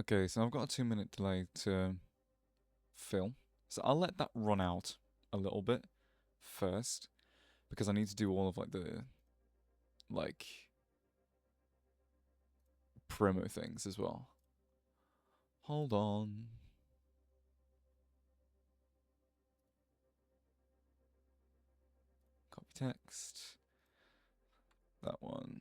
Okay, so I've got a 2 minute delay to fill. So I'll let that run out a little bit first because I need to do all of like the like promo things as well. Hold on. Copy text. That one.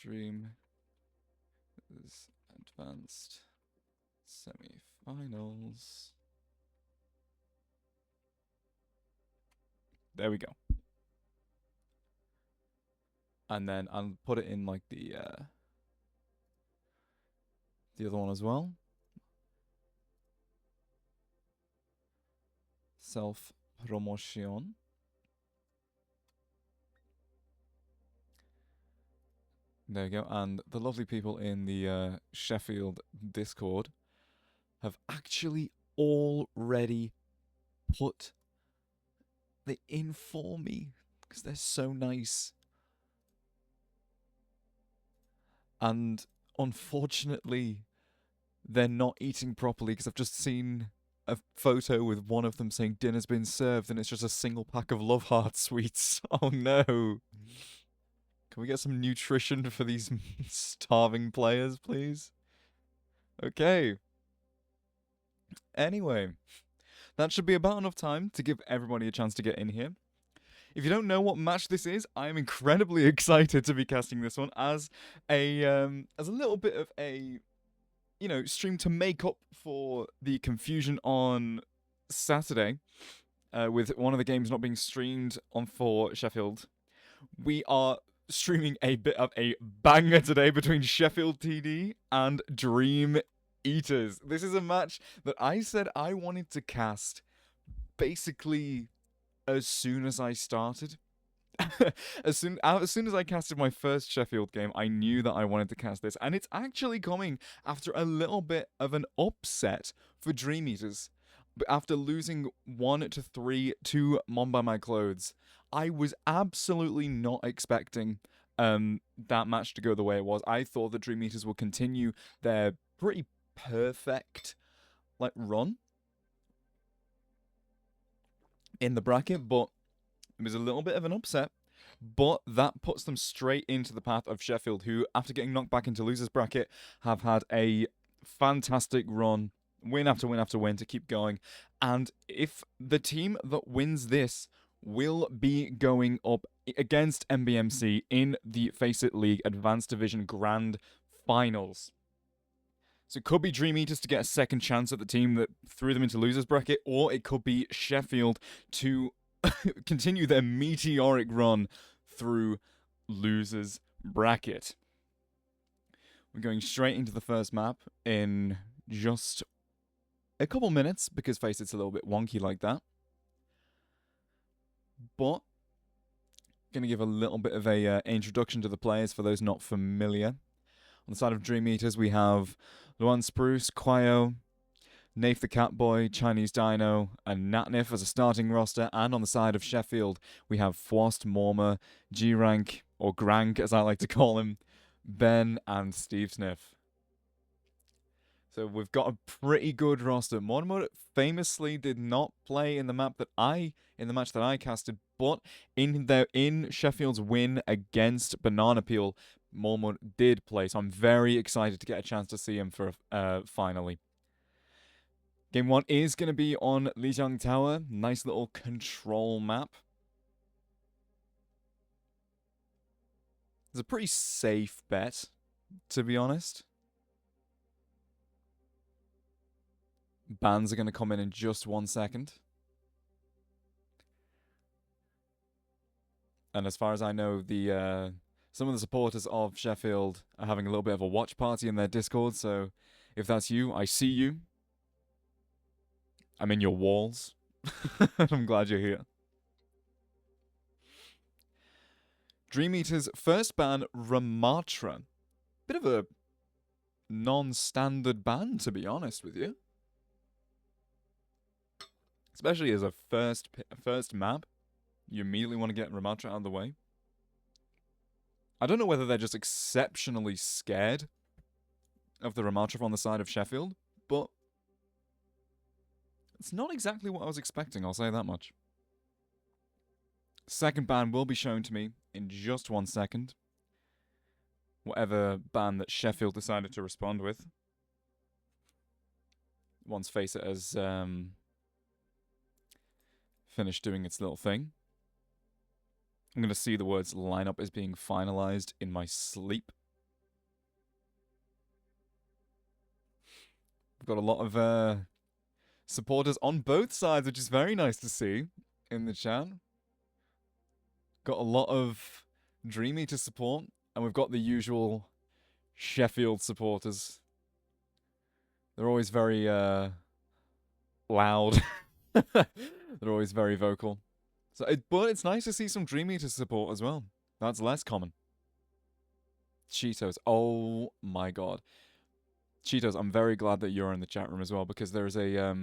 Dream is advanced semi-finals. There we go. And then I'll put it in like the other one as well. Self promotion. There you go. And the lovely people in the Sheffield Discord have actually already put it in for me because they're so nice. And unfortunately, they're not eating properly because I've just seen a photo with one of them saying dinner's been served and it's just a single pack of Love Heart sweets. Oh no. Can we get some nutrition for these starving players, please? Okay. Anyway, that should be about enough time to give everybody a chance to get in here. If you don't know what match this is, I am incredibly excited to be casting this one as a little bit of a stream to make up for the confusion on Saturday with one of the games not being streamed on for Sheffield. We are streaming a bit of a banger today between Sheffield TD and Dream Eaters. This is a match that I said I wanted to cast basically as soon as I started. as soon as I casted my first Sheffield game, I knew that I wanted to cast this, and it's actually coming after a little bit of an upset for Dream Eaters. But after losing 1-3 to Mom by My Clothes, I was absolutely not expecting that match to go the way it was. I thought the Dream Eaters would continue their pretty perfect run in the bracket, but it was a little bit of an upset. But that puts them straight into the path of Sheffield, who, after getting knocked back into losers bracket, have had a fantastic run, win after win after win to keep going. And if the team that wins this will be going up against MBMC in the FaceIt League Advanced Division Grand Finals. So it could be Dream Eaters to get a second chance at the team that threw them into losers bracket, or it could be Sheffield to continue their meteoric run through losers bracket. We're going straight into the first map in just a couple minutes because FaceIt's a little bit wonky like that. But going to give a little bit of a introduction to the players for those not familiar. On the side of Dream Eaters, we have Luan Spruce, Quayo, Nath the Catboy, Chinese Dino, and Natnif as a starting roster. And on the side of Sheffield, we have Fwost, Morma, G-Rank, or Grank as I like to call him, Ben, and Steve Sniff. So we've got a pretty good roster. Mortimer famously did not play in the match that I casted, but in Sheffield's win against Banana Peel, Mortimer did play. So I'm very excited to get a chance to see him for finally. Game 1 is going to be on Lijiang Tower. Nice little control map. It's a pretty safe bet, to be honest. Bans are going to come in just 1 second. And as far as I know, some of the supporters of Sheffield are having a little bit of a watch party in their Discord. So if that's you, I see you. I'm in your walls. I'm glad you're here. Dream Eater's first ban, Ramatra. Bit of a non-standard ban, to be honest with you. Especially as a first map. you immediately want to get Ramatra out of the way. I don't know whether they're just exceptionally scared of the Ramatra on the side of Sheffield, but it's not exactly what I was expecting, I'll say that much. Second ban will be shown to me in just 1 second. Whatever ban that Sheffield decided to respond with. Once FaceIt has finished doing its little thing. I'm going to see the words lineup is being finalized in my sleep. We've got a lot of supporters on both sides, which is very nice to see in the chat. Got a lot of Dreamy to support, and we've got the usual Sheffield supporters. They're always very loud. They're always very vocal. So, but it's nice to see some Dreamy to support as well. That's less common. Cheetos. Oh my god. Cheetos, I'm very glad that you're in the chat room as well, because there's a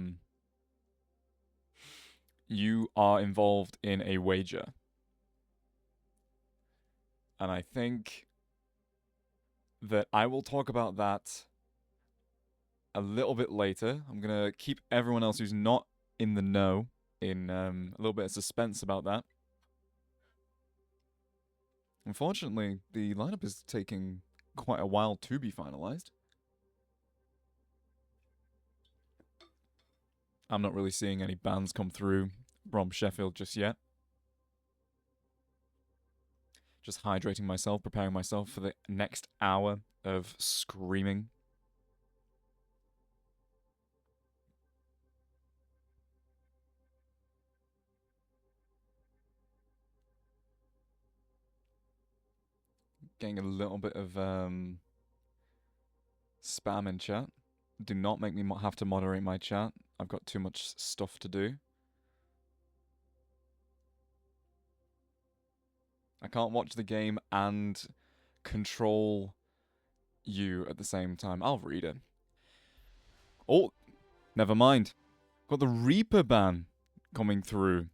you are involved in a wager. And I think that I will talk about that a little bit later. I'm going to keep everyone else who's not in the know in a little bit of suspense about that. Unfortunately, the lineup is taking quite a while to be finalized. I'm not really seeing any bans come through from Sheffield just yet. Just hydrating myself, preparing myself for the next hour of screaming. Getting a little bit of spam in chat. Do not make me have to moderate my chat. I've got too much stuff to do. I can't watch the game and control you at the same time. I'll read it. Oh, never mind. Got the Reaper ban coming through.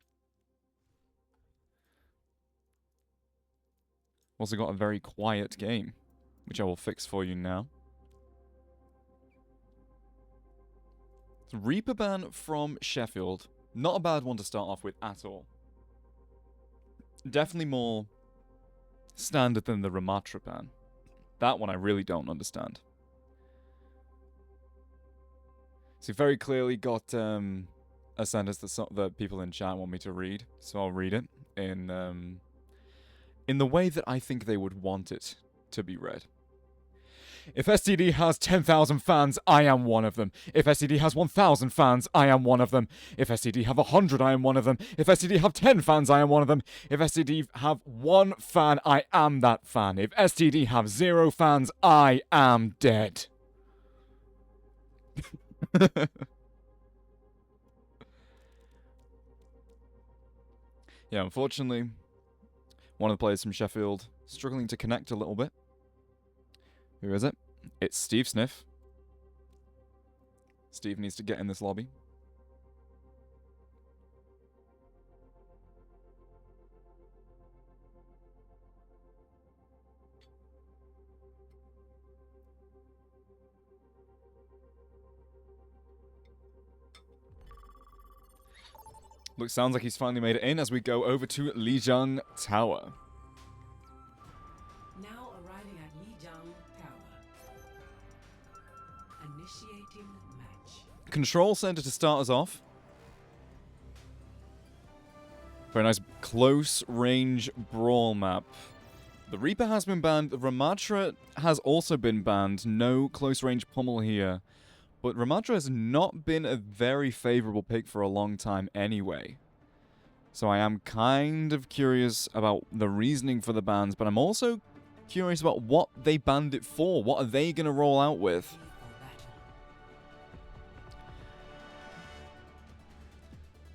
Also got a very quiet game, which I will fix for you now. So Reaper ban from Sheffield. Not a bad one to start off with at all. Definitely more standard than the Ramatra ban. That one I really don't understand. So very clearly got a sentence that people in chat want me to read, so I'll read it in the way that I think they would want it to be read. If STD has 10,000 fans, I am one of them. If STD has 1,000 fans, I am one of them. If STD have 100, I am one of them. If STD have 10 fans, I am one of them. If STD have 1 fan, I am that fan. If STD have 0 fans, I am dead. Yeah, unfortunately, one of the players from Sheffield struggling to connect a little bit. Who is it? It's Steve Sniff. Steve needs to get in this lobby. Look, sounds like he's finally made it in as we go over to Lijiang Tower. Now arriving at Lijiang Tower. Initiating match. Control center to start us off. Very nice close range brawl map. The Reaper has been banned. The Ramatra has also been banned. No close range pummel here. But Ramatra has not been a very favorable pick for a long time anyway. So I am kind of curious about the reasoning for the bans, but I'm also curious about what they banned it for. What are they going to roll out with?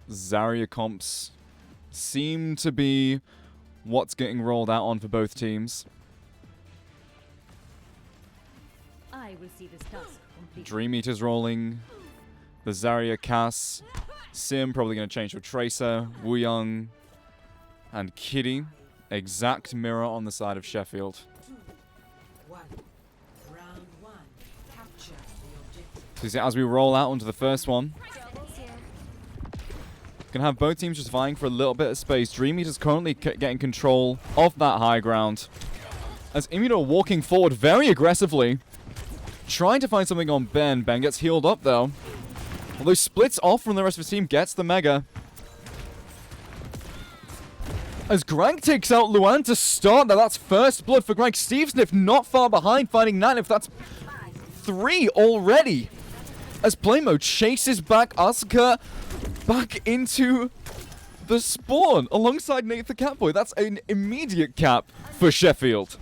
Zarya comps seem to be what's getting rolled out on for both teams. I will see this task complete. Dream Eater's rolling. The Zarya Cass. Sim probably going to change to a Tracer. Wuyang. And Kitty, exact mirror on the side of Sheffield. 2, 1. Round 1. Capture the objective. So you see, as we roll out onto the first one, gonna have both teams just vying for a little bit of space. Dream Eater's currently getting control of that high ground. As Immuno walking forward very aggressively, trying to find something on Ben. Ben gets healed up though. Although splits off from the rest of his team, gets the Mega. As Grank takes out Luan to start. Now that's first blood for Grank. Stevesniff not far behind, finding Natnif. That's 3 already. As Playmo chases back Asuka back into the spawn alongside Nate the Catboy. That's an immediate cap for Sheffield.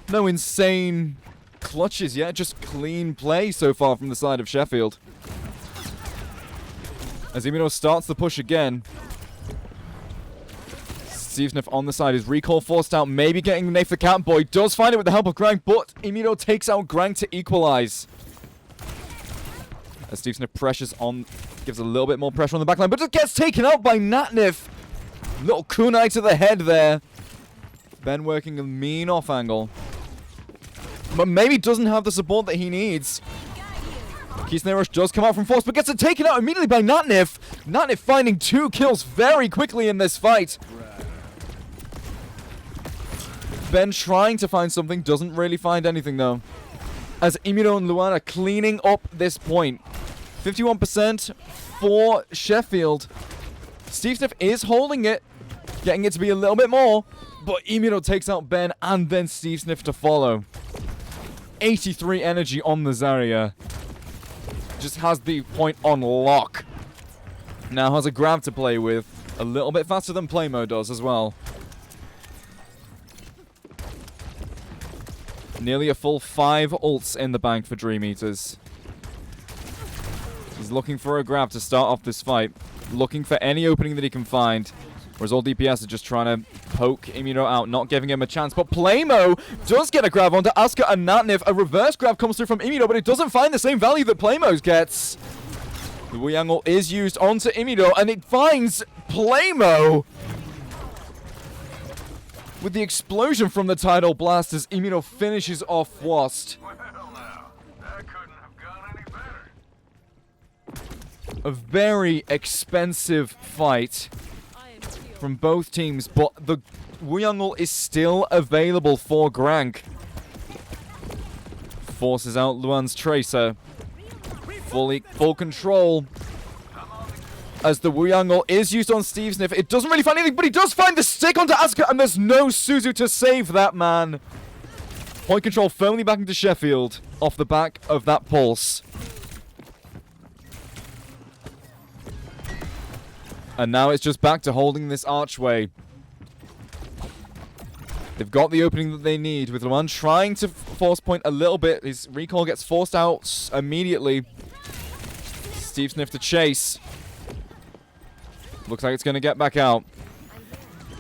No insane clutches yet, just clean play so far from the side of Sheffield. As Imino starts the push again. Stevesniff on the side, his recall forced out, maybe getting Nate the Catboy. Does find it with the help of Grank, but Imino takes out Grank to equalize. As Stevesniff pressures on, gives a little bit more pressure on the backline, but just gets taken out by Natnif. Little kunai to the head there. Ben working a mean off angle. But maybe doesn't have the support that he needs. Keysnay Rush does come out from force, but gets it taken out immediately by Natnif. Natnif finding 2 kills very quickly in this fight. Ben trying to find something, doesn't really find anything though. As Imino and Luan are cleaning up this point. 51% for Sheffield. Stevesniff is holding it, getting it to be a little bit more, but Imino takes out Ben and then Stevesniff to follow. 83 energy on the Zarya. Just has the point on lock. Now has a grab to play with. A little bit faster than Playmo does as well. Nearly a full 5 ults in the bank for Dream Eaters. He's looking for a grab to start off this fight. Looking for any opening that he can find. Whereas all DPS are just trying to poke Immuno out, not giving him a chance. But Playmo does get a grab onto Asuka and Natnif. A reverse grab comes through from Immuno, but it doesn't find the same value that Playmo's gets. The Wuyangle is used onto Immuno, and it finds Playmo. With the explosion from the Tidal Blast as Immuno finishes off Wast. Well now, that couldn't have gone any better. A very expensive fight from both teams, but the Wuyangle is still available for Grank. Forces out Luan's Tracer. Full control. As the Wuyangle is used on Stevesniff. It doesn't really find anything, but he does find the stick onto Asuka, and there's no Suzu to save that man. Point control firmly back into Sheffield off the back of that pulse. And now it's just back to holding this archway. They've got the opening that they need, with Luan trying to force point a little bit. His recall gets forced out immediately. Stevesniff to chase. Looks like it's going to get back out.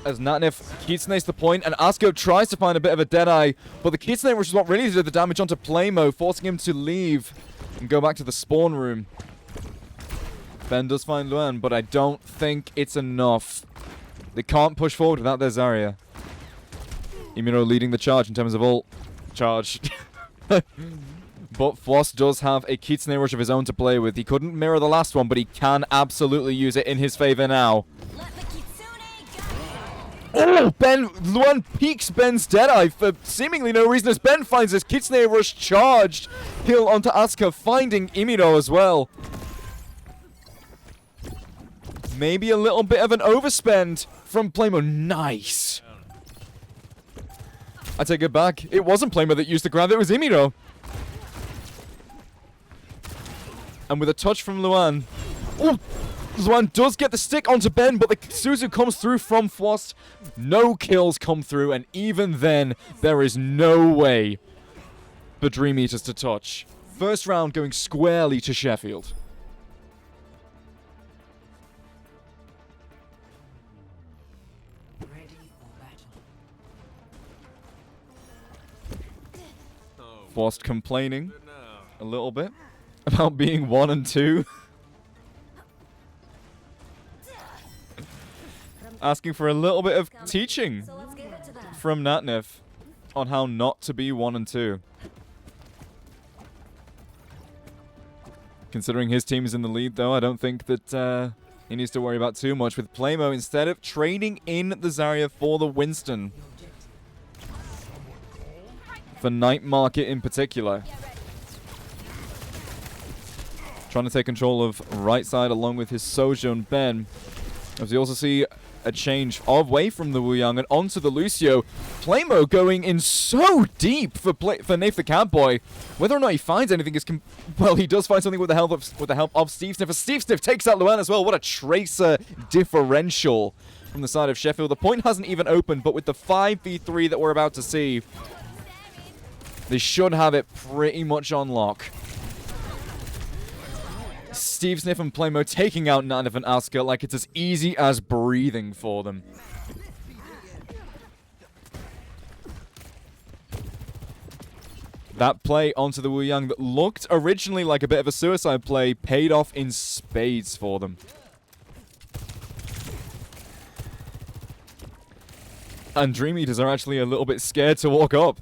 As Natnif Kitsune's the point, and Asuka tries to find a bit of a deadeye, but the Kitsune, which is what really did the damage onto Playmo, forcing him to leave and go back to the spawn room. Ben does find Luan, but I don't think it's enough. They can't push forward without their Zarya. Immuno leading the charge in terms of ult charge. But Floss does have a Kitsune Rush of his own to play with. He couldn't mirror the last one, but he can absolutely use it in his favor now. Oh, Luan peeks Ben's Deadeye for seemingly no reason as Ben finds his Kitsune Rush charged. Heal onto Asuka, finding Imino as well. Maybe a little bit of an overspend from Playmo. Nice. I take it back. It wasn't Playmo that used the grab, it was Imino. And with a touch from Luan. Oh, Luan does get the stick onto Ben, but the Suzu comes through from Floss. No kills come through, and even then, there is no way for Dream Eaters to touch. First round going squarely to Sheffield. Ready for battle. Floss complaining a little bit about being 1 and 2. asking for a little bit of teaching So let's get to that. from Natnef on how not to be 1 and 2. Considering his team is in the lead, though, I don't think that he needs to worry about too much with Playmo instead of trading in the Zarya for the Winston. For Night Market in particular. Trying to take control of right side along with his Sojo and Ben. As we also see a change away from the Wu Yang and onto the Lucio. Playmo going in so deep for Nath the Catboy. Whether or not he finds anything is well, he does find something with the help of Steve Sniff. Steve Sniff takes out Luan as well. What a tracer differential from the side of Sheffield. The point hasn't even opened, but with the 5v3 that we're about to see, they should have it pretty much on lock. Steve Sniff and Playmo taking out Natnef and Asuka like it's as easy as breathing for them. That play onto the Wu Yang that looked originally like a bit of a suicide play paid off in spades for them. And Dream Eaters are actually a little bit scared to walk up.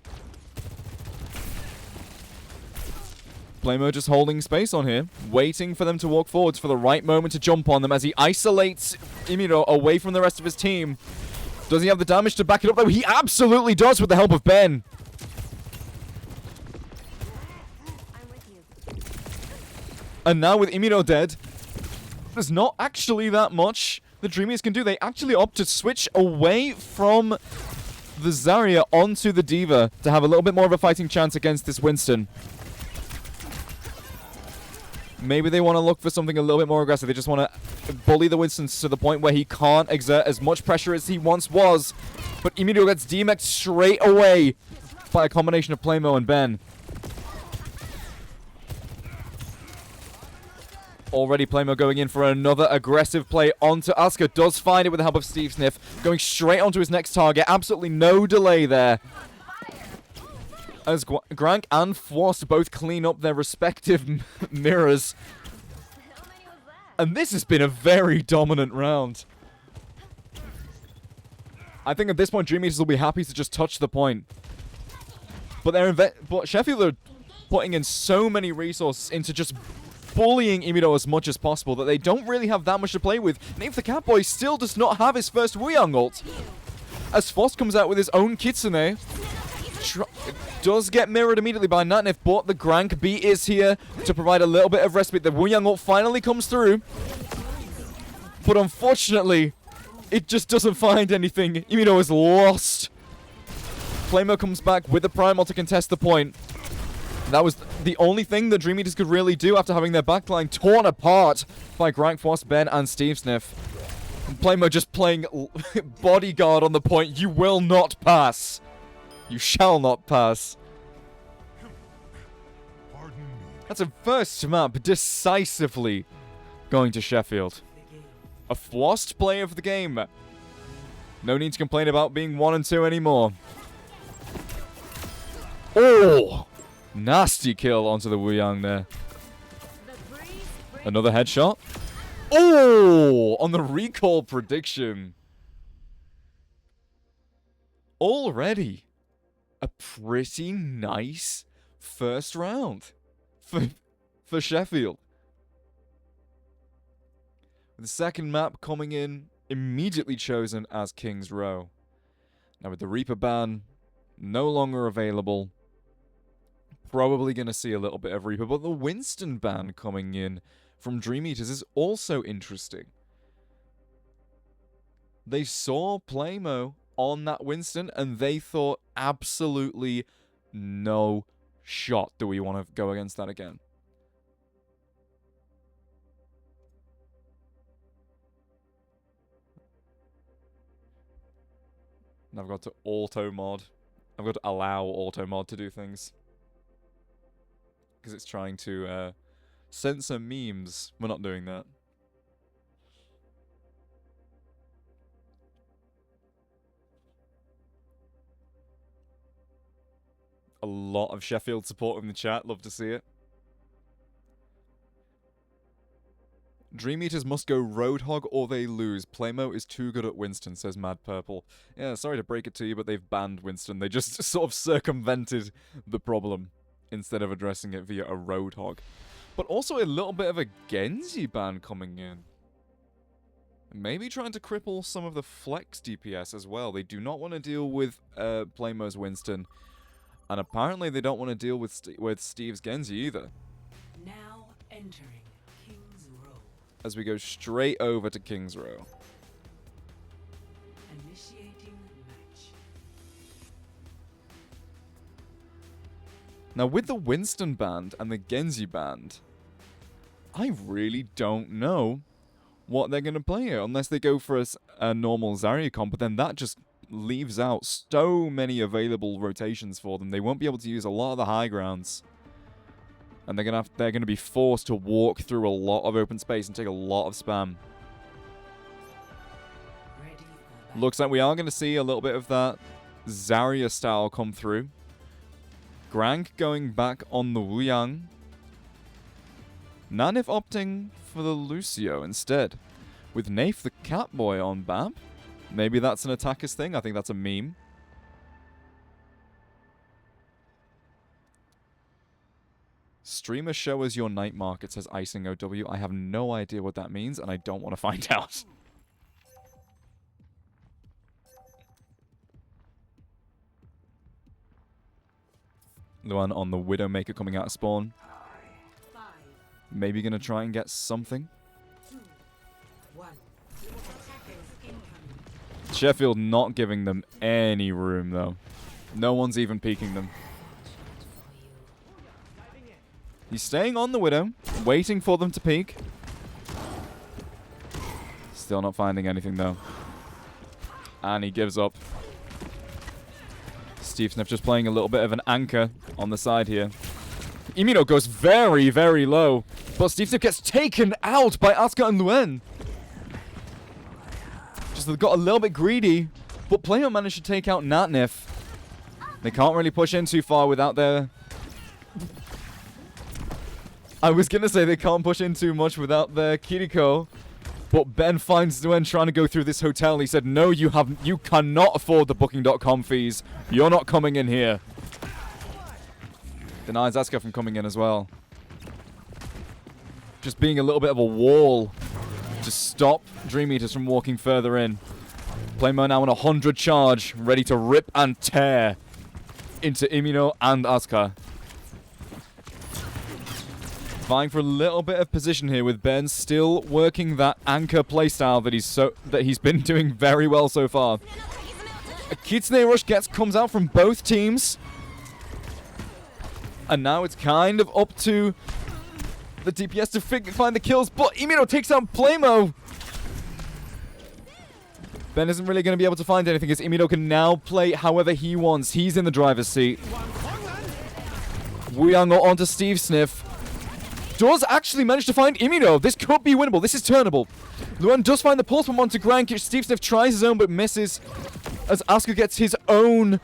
Playmo just holding space on here, waiting for them to walk forwards for the right moment to jump on them as he isolates Imino away from the rest of his team. Does he have the damage to back it up though? He absolutely does with the help of Ben. I'm with you. And now with Imino dead, there's not actually that much the Dreamies can do. They actually opt to switch away from the Zarya onto the D.Va to have a little bit more of a fighting chance against this Winston. Maybe they want to look for something a little bit more aggressive. They just want to bully the Winston to the point where he can't exert as much pressure as he once was. But Imino gets DMX'd straight away by a combination of Playmo and Ben. Already Playmo going in for another aggressive play onto Asuka. Does find it with the help of Steve Sniff. Going straight onto his next target. Absolutely no delay there. As Grank and Fwost both clean up their respective mirrors. And this has been a very dominant round. I think at this point, Dream Eaters will be happy to just touch the point. But Sheffield are putting in so many resources into just bullying Imino as much as possible that they don't really have that much to play with. Nath the Catboy still does not have his first Wuyang ult. As Fwost comes out with his own Kitsune. Does get mirrored immediately by Natnef, but the Grank B is here to provide a little bit of respite. The Wuyang ult finally comes through. But unfortunately, it just doesn't find anything. Imino is lost. Playmo comes back with the Primal to contest the point. That was the only thing the Dream Eaters could really do after having their backline torn apart by Grank, Fwost, Ben, and Steve Sniff. And Playmo just playing bodyguard on the point. You will not pass. You shall not pass. That's a first map decisively going to Sheffield. A Fwost play of the game. No need to complain about being 1 and 2 anymore. Oh! Nasty kill onto the Wuyang there. Another headshot. Oh! On the recall prediction. Already a pretty nice first round for Sheffield. The second map coming in immediately chosen as King's Row. Now with the Reaper ban no longer available, probably going to see a little bit of Reaper, but the Winston ban coming in from Dream Eaters is also interesting. They saw Playmo on that Winston, and they thought absolutely no shot do we want to go against that again. And I've got to auto mod. I've got to allow auto mod to do things. Because it's trying to censor memes. We're not doing that. A lot of Sheffield support in the chat. Love to see it. Dream Eaters must go Roadhog or they lose. Playmo is too good at Winston, says Mad Purple. Yeah, sorry to break it to you, but they've banned Winston. They just sort of circumvented the problem instead of addressing it via a Roadhog. But also a little bit of a Genji ban coming in. Maybe trying to cripple some of the flex DPS as well. They do not want to deal with Playmo's Winston. And apparently they don't want to deal with Steve's Genji either. Now entering King's Row. As we go straight over to King's Row. Initiating match. Now with the Winston band and the Genji band, I really don't know what they're going to play here. Unless they go for a normal Zarya comp, but then that just leaves out so many available rotations for them. They won't be able to use a lot of the high grounds. And they're gonna be forced to walk through a lot of open space and take a lot of spam. Ready for battle. Looks like we are gonna see a little bit of that Zarya style come through. Grank going back on the Wuyang. Nanif opting for the Lucio instead. With Nafe the Catboy on Bab. Maybe that's an attacker's thing. I think that's a meme. Streamer show us your night market, says Icing OW. I have no idea what that means, and I don't want to find out. Luan on the Widowmaker coming out of spawn. 5, Maybe gonna try and get something. 2, 1. Attackers incoming. Sheffield not giving them any room, though. No one's even peeking them. He's staying on the Widow, waiting for them to peek. Still not finding anything, though. And he gives up. Steve Sniff just playing a little bit of an anchor on the side here. Imino goes very, very low. But Steve Sniff gets taken out by Asuka and Luen. Just got a little bit greedy. But Playo managed to take out Natnif. They can't really push in too far without their... I was going to say they can't push in too much without their Kiriko. But Ben finds Luen trying to go through this hotel. He said, no, you cannot afford the booking.com fees. You're not coming in here. Denies Asuka from coming in as well. Just being a little bit of a wall to stop Dream Eaters from walking further in. Playmo now on 100 charge, ready to rip and tear into Imino and Asuka. Vying for a little bit of position here with Ben still working that anchor playstyle that he's been doing very well so far. A Kitsune Rush comes out from both teams. And now it's kind of up to the DPS to find the kills, but Imino takes out Playmo. Ben isn't really going to be able to find anything as Imino can now play however he wants. He's in the driver's seat. Wuyang onto Steve Sniff. Does actually manage to find Imino. This could be winnable. This is turnable. Luan does find the pulse bomb onto Grank. Steve Sniff tries his own but misses as Asuka gets his own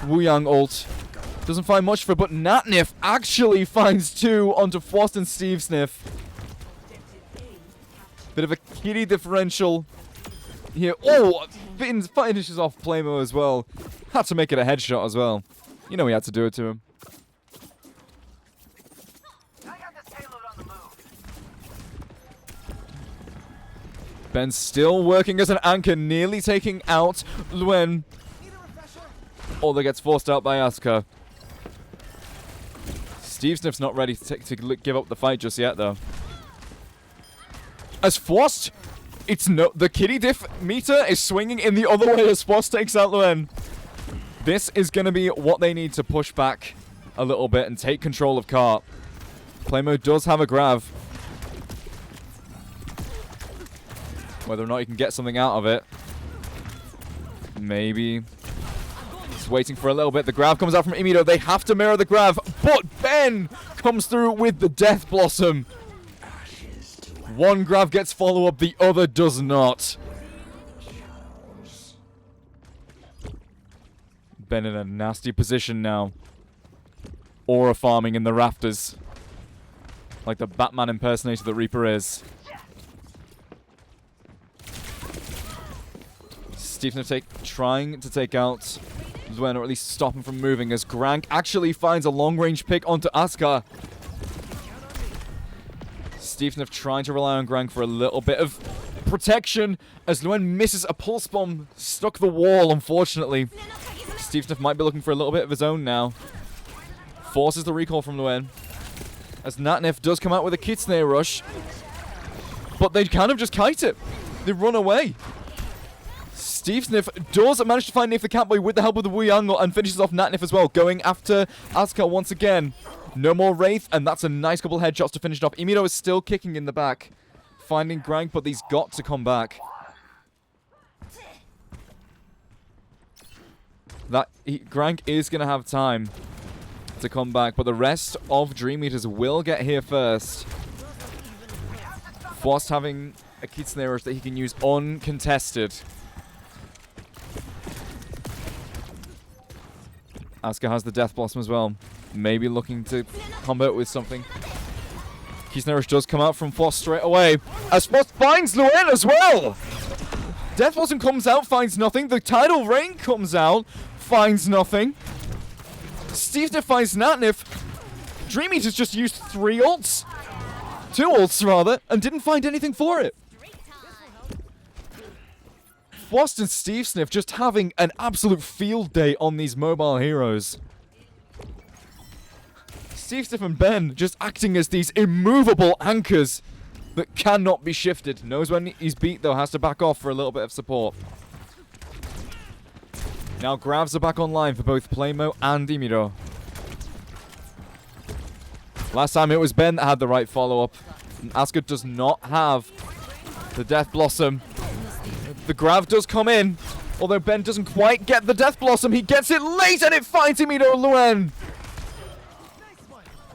Wuyang ult. Doesn't find much for it, but Natnif actually finds two onto Frost and Steve Sniff. Bit of a kitty differential here. Oh, finishes off Playmo as well. Had to make it a headshot as well. You know he had to do it to him. Ben still working as an anchor, nearly taking out Luen. Although gets forced out by Asuka. Steve Sniff's not ready to give up the fight just yet, though. As Frost, the kitty diff meter is swinging in the other way as Frost takes out Luen. This is going to be what they need to push back a little bit and take control of Cart. Playmo does have a grav. Whether or not he can get something out of it. Maybe. Just waiting for a little bit. The grav comes out from Imito. They have to mirror the grav. But Ben comes through with the Death Blossom. One grav gets follow-up. The other does not. Ben in a nasty position now. Aura farming in the rafters. Like the Batman impersonator that Reaper is. Stephen trying to take out Luen, or at least stop him from moving, as Grank actually finds a long-range pick onto Asuka. Stephen trying to rely on Grank for a little bit of protection, as Luen misses a pulse bomb, stuck the wall, unfortunately. Stephen might be looking for a little bit of his own now. Forces the recall from Luen, as Natnef does come out with a Kitsune rush, but they kind of just kite it. They run away. Steve Sniff does manage to find Nif the Catboy with the help of the Wu Yang and finishes off Natnef as well, going after Asuka once again. No more Wraith, and that's a nice couple headshots to finish it off. Imino is still kicking in the back, finding Grank, but he's got to come back. Grank is going to have time to come back, but the rest of Dream Eaters will get here first. Whilst having a Kitsune rush that he can use uncontested. Asuka has the Death Blossom as well. Maybe looking to combo it with something. Kitsune rush does come out from Foss straight away, as Foss finds Luen as well! Death Blossom comes out, finds nothing. The Tidal Rain comes out, finds nothing. Steve finds Natnef. Dream Eaters just used 3 ults. 2 ults, rather, and didn't find anything for it. Frost and Steve Sniff just having an absolute field day on these mobile heroes. Steve Sniff and Ben just acting as these immovable anchors that cannot be shifted. Knows when he's beat, though, has to back off for a little bit of support. Now grabs are back online for both Playmo and Imiro. Last time it was Ben that had the right follow-up. Asuka does not have the Death Blossom. The grab does come in, although Ben doesn't quite get the Death Blossom. He gets it late and it finds Imiro Luen.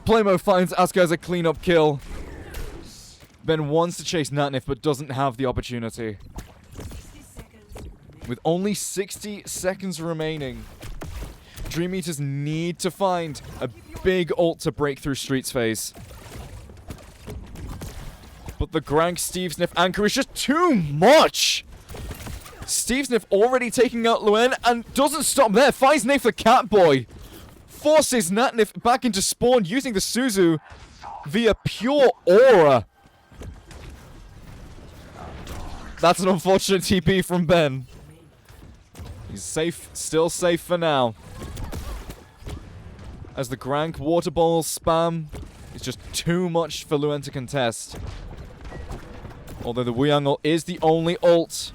Playmo finds Asuka as a clean-up kill. Ben wants to chase Natnef but doesn't have the opportunity. With only 60 seconds remaining, Dream Eaters need to find a big ult to break through Street's phase. But the Grank Steve Sniff anchor is just too much! Steve Sniff already taking out Luen and doesn't stop there. Finds Nif the Catboy. Forces Natnef back into spawn using the Suzu via pure aura. That's an unfortunate TP from Ben. He's safe, still safe for now. As the Grank water ball spam is just too much for Luen to contest. Although the Wuyang ult is the only ult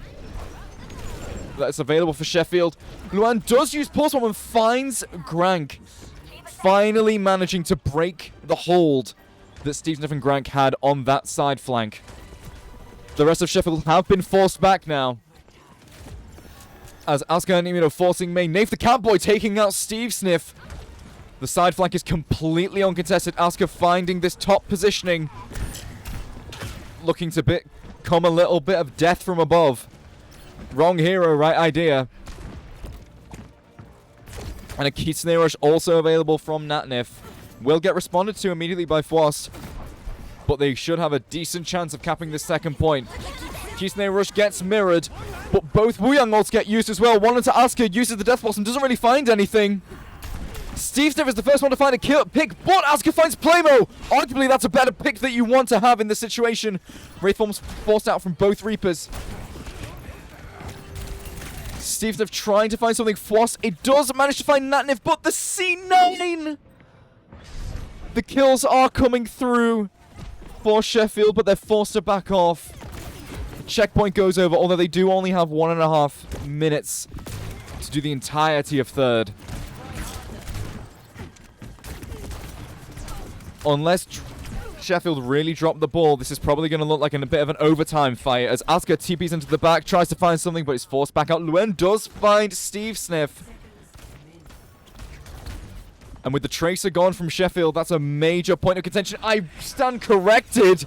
that's available for Sheffield. Luen does use Pulse Bomb and finds Grank. Finally managing to break the hold that Steve Sniff and Grank had on that side flank. The rest of Sheffield have been forced back now, as Asuka and Imino forcing main. Nafe the Catboy taking out Steve Sniff. The side flank is completely uncontested. Asuka finding this top positioning. Looking to become a little bit of death from above. Wrong hero, right idea. And a Kitsune Rush also available from Natnef. Will get responded to immediately by Fwost, but they should have a decent chance of capping this second point. Kitsune Rush gets mirrored, but both Wuyang ults get used as well. One into Asuka, uses the Death Blossom, doesn't really find anything. Steve Sniff is the first one to find a pick, but Asuka finds Playmo! Arguably, that's a better pick that you want to have in this situation. Wraithform's forced out from both Reapers. Steve Sniff trying to find something. Fwost, it does manage to find Natnef, but the C9! The kills are coming through for Sheffield, but they're forced to back off. The checkpoint goes over, although they do only have 1.5 minutes to do the entirety of third. Unless Sheffield really drop the ball, this is probably going to look like a bit of an overtime fight, as Asuka TPs into the back, tries to find something, but is forced back out. Luen does find Steve Sniff. And with the Tracer gone from Sheffield, that's a major point of contention. I stand corrected.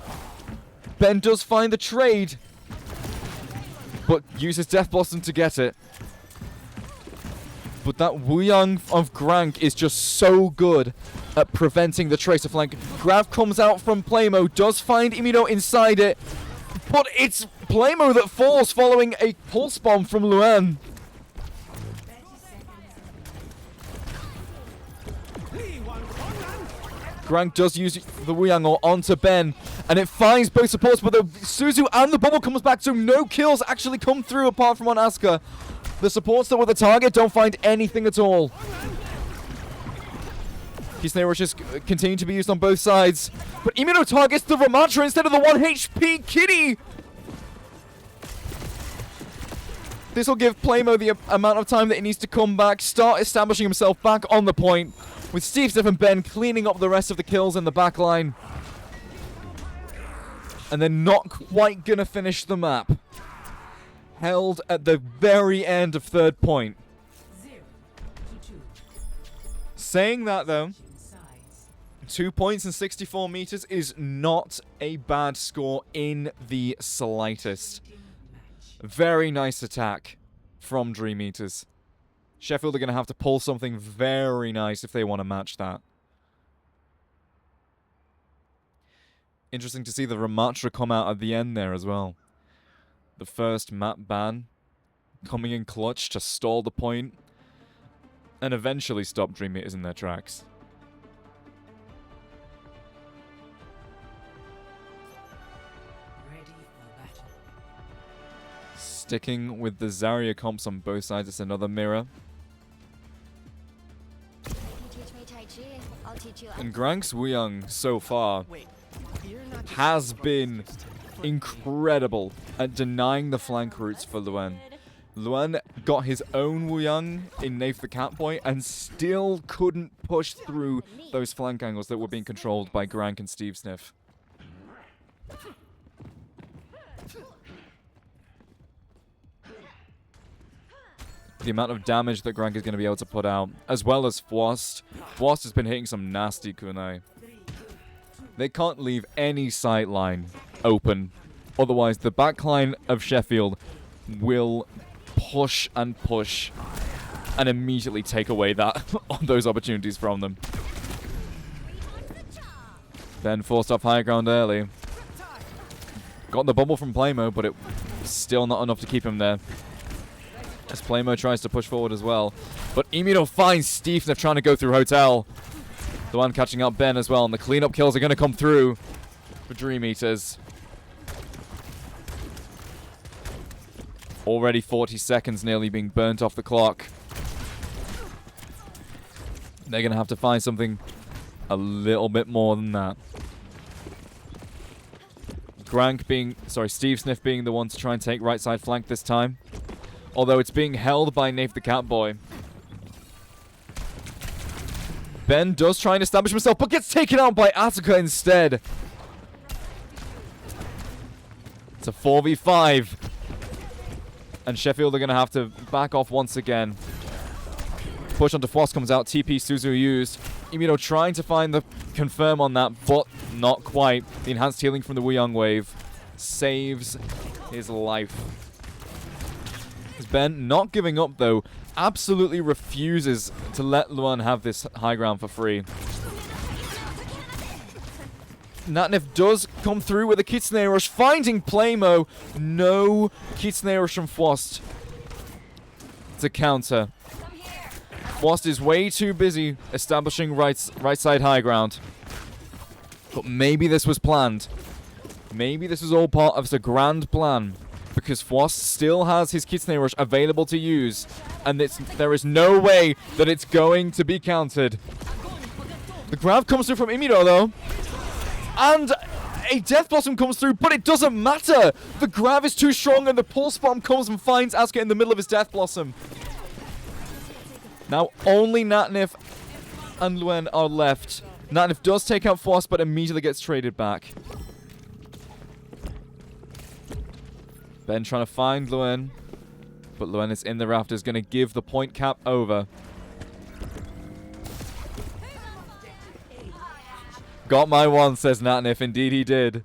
Ben does find the trade, but uses Death Blossom to get it. But that Wuyang of Grank is just so good at preventing the Tracer flank. Grab comes out from Playmo, does find Imino inside it, but it's Playmo that falls following a pulse bomb from Luan. Grant does use the Wuyang ult onto Ben, and it finds both supports, but the Suzu and the bubble comes back, so no kills actually come through apart from on Asuka. The supports that were the target don't find anything at all. Kisney rushes continue to be used on both sides, but Imino targets the Ramattra instead of the 1 HP Kitty. This will give Playmo the amount of time that he needs to come back, start establishing himself back on the point, with Steve, Sniff, and Ben cleaning up the rest of the kills in the back line. And they're not quite going to finish the map. Held at the very end of third point. 0-2. Saying that, though, Sides. 2 points and 64 meters is not a bad score in the slightest. Very nice attack from Dream Eaters. Sheffield are going to have to pull something very nice if they want to match that. Interesting to see the Ramattra come out at the end there as well. The first map ban coming in clutch to stall the point and eventually stop Dream Eaters in their tracks. Ready for battle. Sticking with the Zarya comps on both sides, it's another mirror. You teach me Tai Chi, I'll teach you. And Grank's Wuyang so far has been incredible at denying the flank routes for Luan. Luan got his own Wuyang in Nath the Catboy and still couldn't push through those flank angles that were being controlled by Grank and Steve Sniff. The amount of damage that Grank is going to be able to put out, as well as Fwost. Fwost has been hitting some nasty kunai. They can't leave any sight line open. Otherwise, the backline of Sheffield will push and immediately take away that those opportunities from them. Then forced off high ground early. Got the bubble from Playmo, but it's still not enough to keep him there. As Playmo tries to push forward as well. But Imino finds Steve Sniff trying to go through Hotel. The one catching out Ben as well, and the cleanup kills are going to come through for Dream Eaters. Already 40 seconds nearly being burnt off the clock. They're going to have to find something a little bit more than that. Steve Sniff being the one to try and take right side flank this time. Although it's being held by Nath the Catboy. Ben does try and establish himself, but gets taken out by Asuka instead. It's a 4v5. And Sheffield are going to have to back off once again. Push onto Fwost comes out. TP Suzu used. Imino trying to find the confirm on that, but not quite. The enhanced healing from the Wuyang wave saves his life. Ben, not giving up though, absolutely refuses to let Luan have this high ground for free. Natnef does come through with a Kitsune Rush, finding Playmo. No Kitsune Rush from Fwost to counter. Fwost is way too busy establishing right side high ground. But maybe this was planned. Maybe this was all part of the grand plan. Because Fwost still has his Kitsune Rush available to use. And there is no way that it's going to be countered. The grab comes through from Imino though. And a Death Blossom comes through, but it doesn't matter. The grab is too strong and the Pulse Bomb comes and finds Asuka in the middle of his Death Blossom. Now only Natnif and Luen are left. Natnif does take out Fwost, but immediately gets traded back. Ben trying to find Luen, but Luen is in the rafters, going to give the point cap over. Got my one, says Natnif. Indeed he did.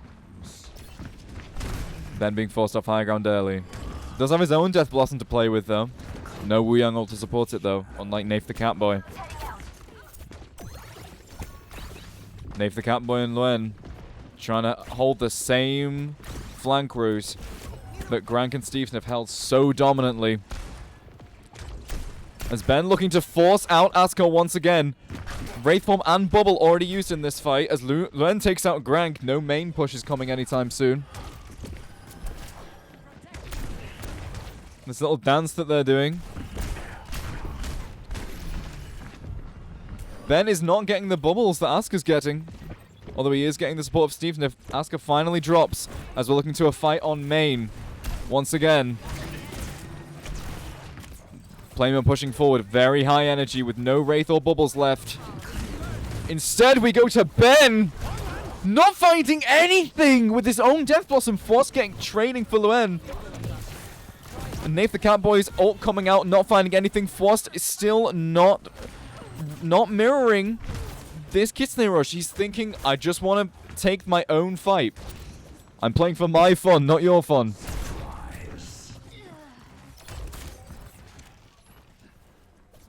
Ben being forced off high ground early. Does have his own Death Blossom to play with though. No Wuyang ult to support it though, unlike Nath the Catboy. Nath the Catboy and Luen trying to hold the same flank route. that Grank and Steve Sniff held so dominantly. As Ben looking to force out Asuka once again. Wraithform and Bubble already used in this fight. As Luen takes out Grank. No main push is coming anytime soon. This little dance that they're doing. Ben is not getting the bubbles that Asuka's getting. Although he is getting the support of Steve Sniff. Asuka finally drops as we're looking to a fight on main. Once again. Playman pushing forward. Very high energy with no Wraith or bubbles left. Instead, we go to Ben. Not finding anything with his own Death Blossom. Force getting training for Luen. And Nath the Catboy's ult coming out, not finding anything. Frost is still not mirroring this Kitsune Rush. He's thinking, I just want to take my own fight. I'm playing for my fun, not your fun.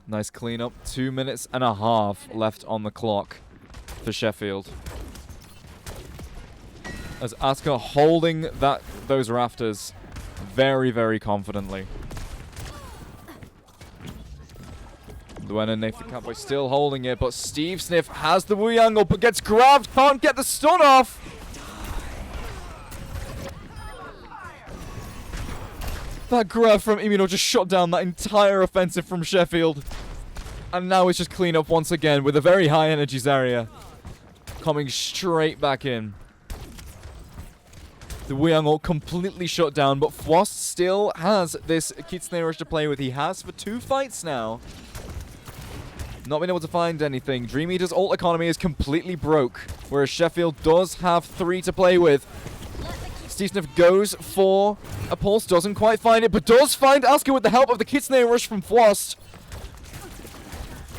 Nice cleanup. 2 minutes and a half left on the clock for Sheffield. As Asuka holding those rafters very, very confidently. Luen and Nathan Catboy still holding it, but Steve Sniff has the Wu Yang but gets grabbed, can't get the stun off. That grab from Imino just shut down that entire offensive from Sheffield. And now it's just clean up once again with a very high energy Zarya coming straight back in. The Wu Yang ult completely shut down, but Frost still has this Kitsune Rush to play with. He has for 2 fights now. Not been able to find anything. Dream Eater's ult economy is completely broke, whereas Sheffield does have 3 to play with. Steve Sniff goes for a pulse, doesn't quite find it, but does find Asuka with the help of the Kitsune Rush from Frost.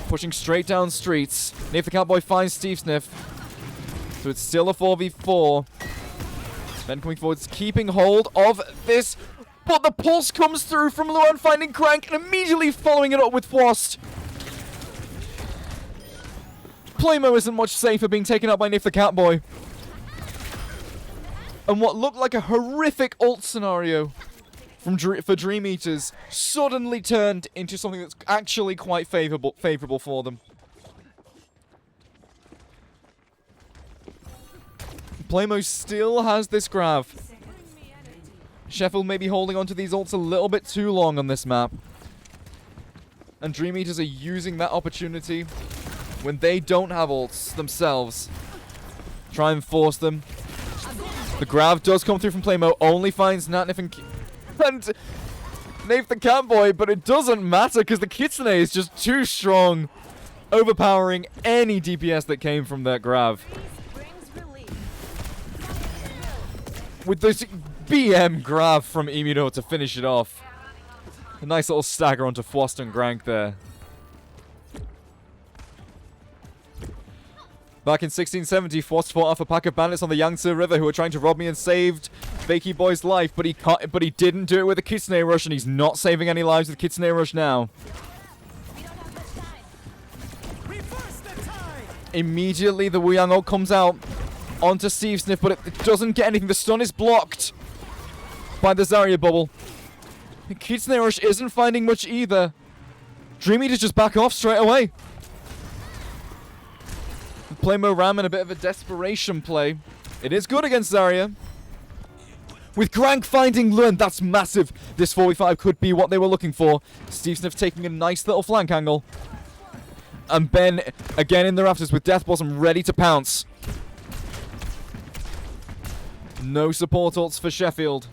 Pushing straight down streets. Nathan Catboy finds Steve Sniff. So it's still a 4v4. Ben coming forward, keeping hold of this. But the pulse comes through from Luen finding Crank and immediately following it up with Frost. Playmo isn't much safer being taken out by Nif the Catboy. And what looked like a horrific ult scenario for Dream Eaters suddenly turned into something that's actually quite favorable for them. Playmo still has this grab. Sheffield may be holding onto these ults a little bit too long on this map. And Dream Eaters are using that opportunity when they don't have ults themselves. Try and force them. The grab does come through from Playmo, only finds Natnif and Nath the Catboy, but it doesn't matter because the Kitsune is just too strong, overpowering any DPS that came from that grab. With this BM grab from Imino to finish it off. A nice little stagger onto Frost and Grank there. Back in 1670, Frost fought off a pack of bandits on the Yangtze River who were trying to rob me and saved Fakey Boy's life, but he didn't do it with a Kitsune Rush, and he's not saving any lives with Kitsune Rush now. Immediately, the Wu Yang ult comes out onto Steve Sniff, but it doesn't get anything. The stun is blocked by the Zarya bubble. Kitsune Rush isn't finding much either. Dream Eaters just back off straight away. Playmo Ram in a bit of a desperation play. It is good against Zarya. With Grank finding Luen, that's massive. This 4v5 could be what they were looking for. Steve Sniff taking a nice little flank angle. And Ben again in the rafters with Death Blossom ready to pounce. No support ults for Sheffield.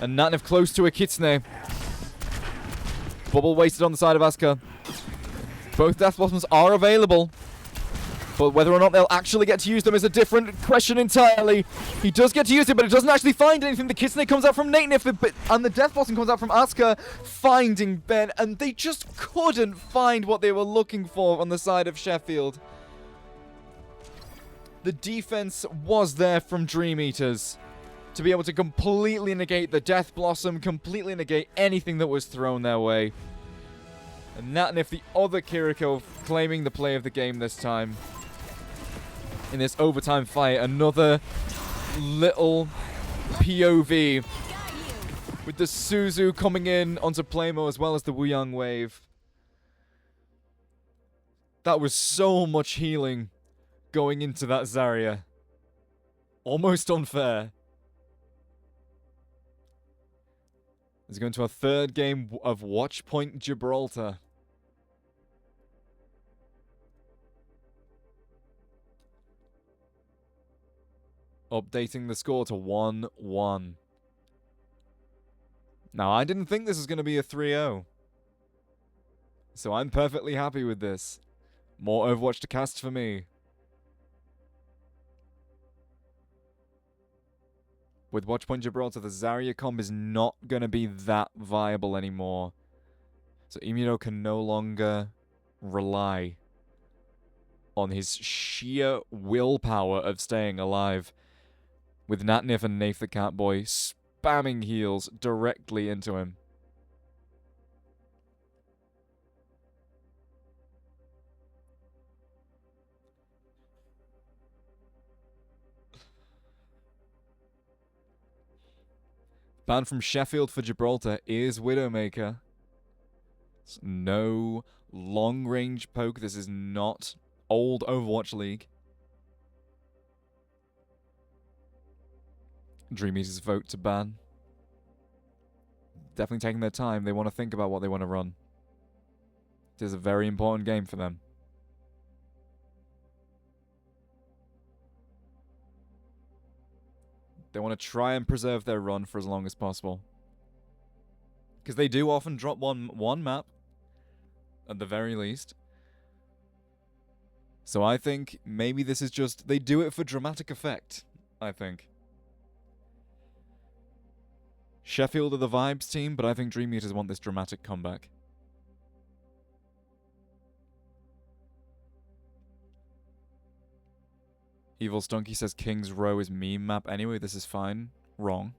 And Natnif close to a Kitsune. Bubble wasted on the side of Asuka. Both Death Blossoms are available. But whether or not they'll actually get to use them is a different question entirely. He does get to use it, but it doesn't actually find anything. The Kitsune comes out from Natnif, and the Death Blossom comes out from Asuka, finding Ben, and they just couldn't find what they were looking for on the side of Sheffield. The defense was there from Dream Eaters to be able to completely negate the Death Blossom, completely negate anything that was thrown their way. And Natnif, the other Kiriko, claiming the play of the game this time. In this overtime fight, another little POV With the Suzu coming in onto Playmo as well as the Wuyang wave. That was so much healing going into that Zarya. Almost unfair. Let's go into our third game of Watchpoint Gibraltar. Updating the score to 1-1. Now, I didn't think this was going to be a 3-0. So I'm perfectly happy with this. More Overwatch to cast for me. With Watchpoint Gibraltar, the Zarya comp is not going to be that viable anymore. So Immuno can no longer rely on his sheer willpower of staying alive. With Natnif and Nath the Catboy spamming heals directly into him. Ban from Sheffield for Gibraltar is Widowmaker. It's no long-range poke. This is not old Overwatch League. Dream Eater's vote to ban. Definitely taking their time. They want to think about what they want to run. It is a very important game for them. They want to try and preserve their run for as long as possible. Because they do often drop one map, at the very least. So I think maybe this is just... They do it for dramatic effect, I think. Sheffield are the vibes team, but I think Dream Eaters want this dramatic comeback. Evil Stunky says King's Row is meme map. Anyway, this is fine. Wrong.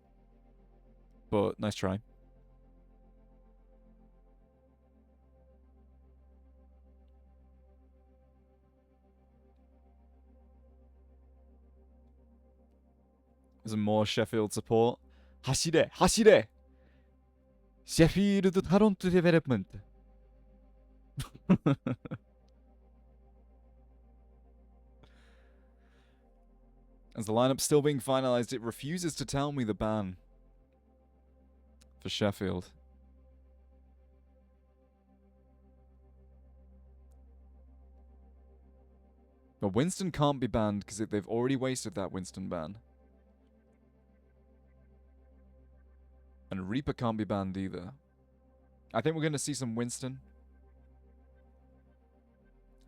But nice try. There's more Sheffield support. 走れ走れ Sheffield Talent Development. As the lineup's still being finalized, it refuses to tell me the ban for Sheffield. But Winston can't be banned because they've already wasted that Winston ban. And Reaper can't be banned either. I think we're going to see some Winston.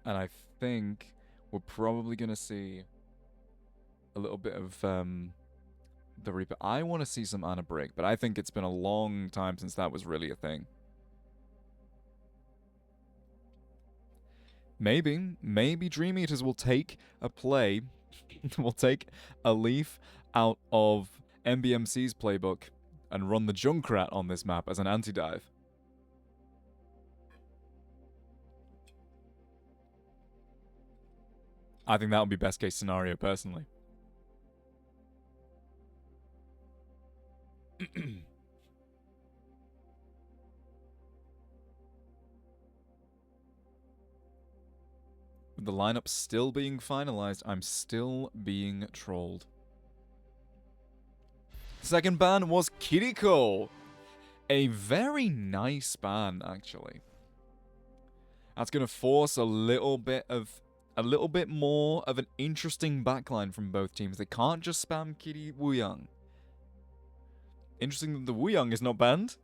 And I think we're probably going to see a little bit of the Reaper. I want to see some Ana Break, but I think it's been a long time since that was really a thing. Maybe Dream Eaters will take a play, will take a leaf out of MBMC's playbook and run the Junkrat on this map as an anti-dive. I think that would be best case scenario, personally. With the lineup still being finalized, I'm still being trolled. Second ban was Kiriko. A very nice ban, actually. That's going to force a little bit more of an interesting backline from both teams. They can't just spam Kiri Wuyang. Interesting that the Wuyang is not banned.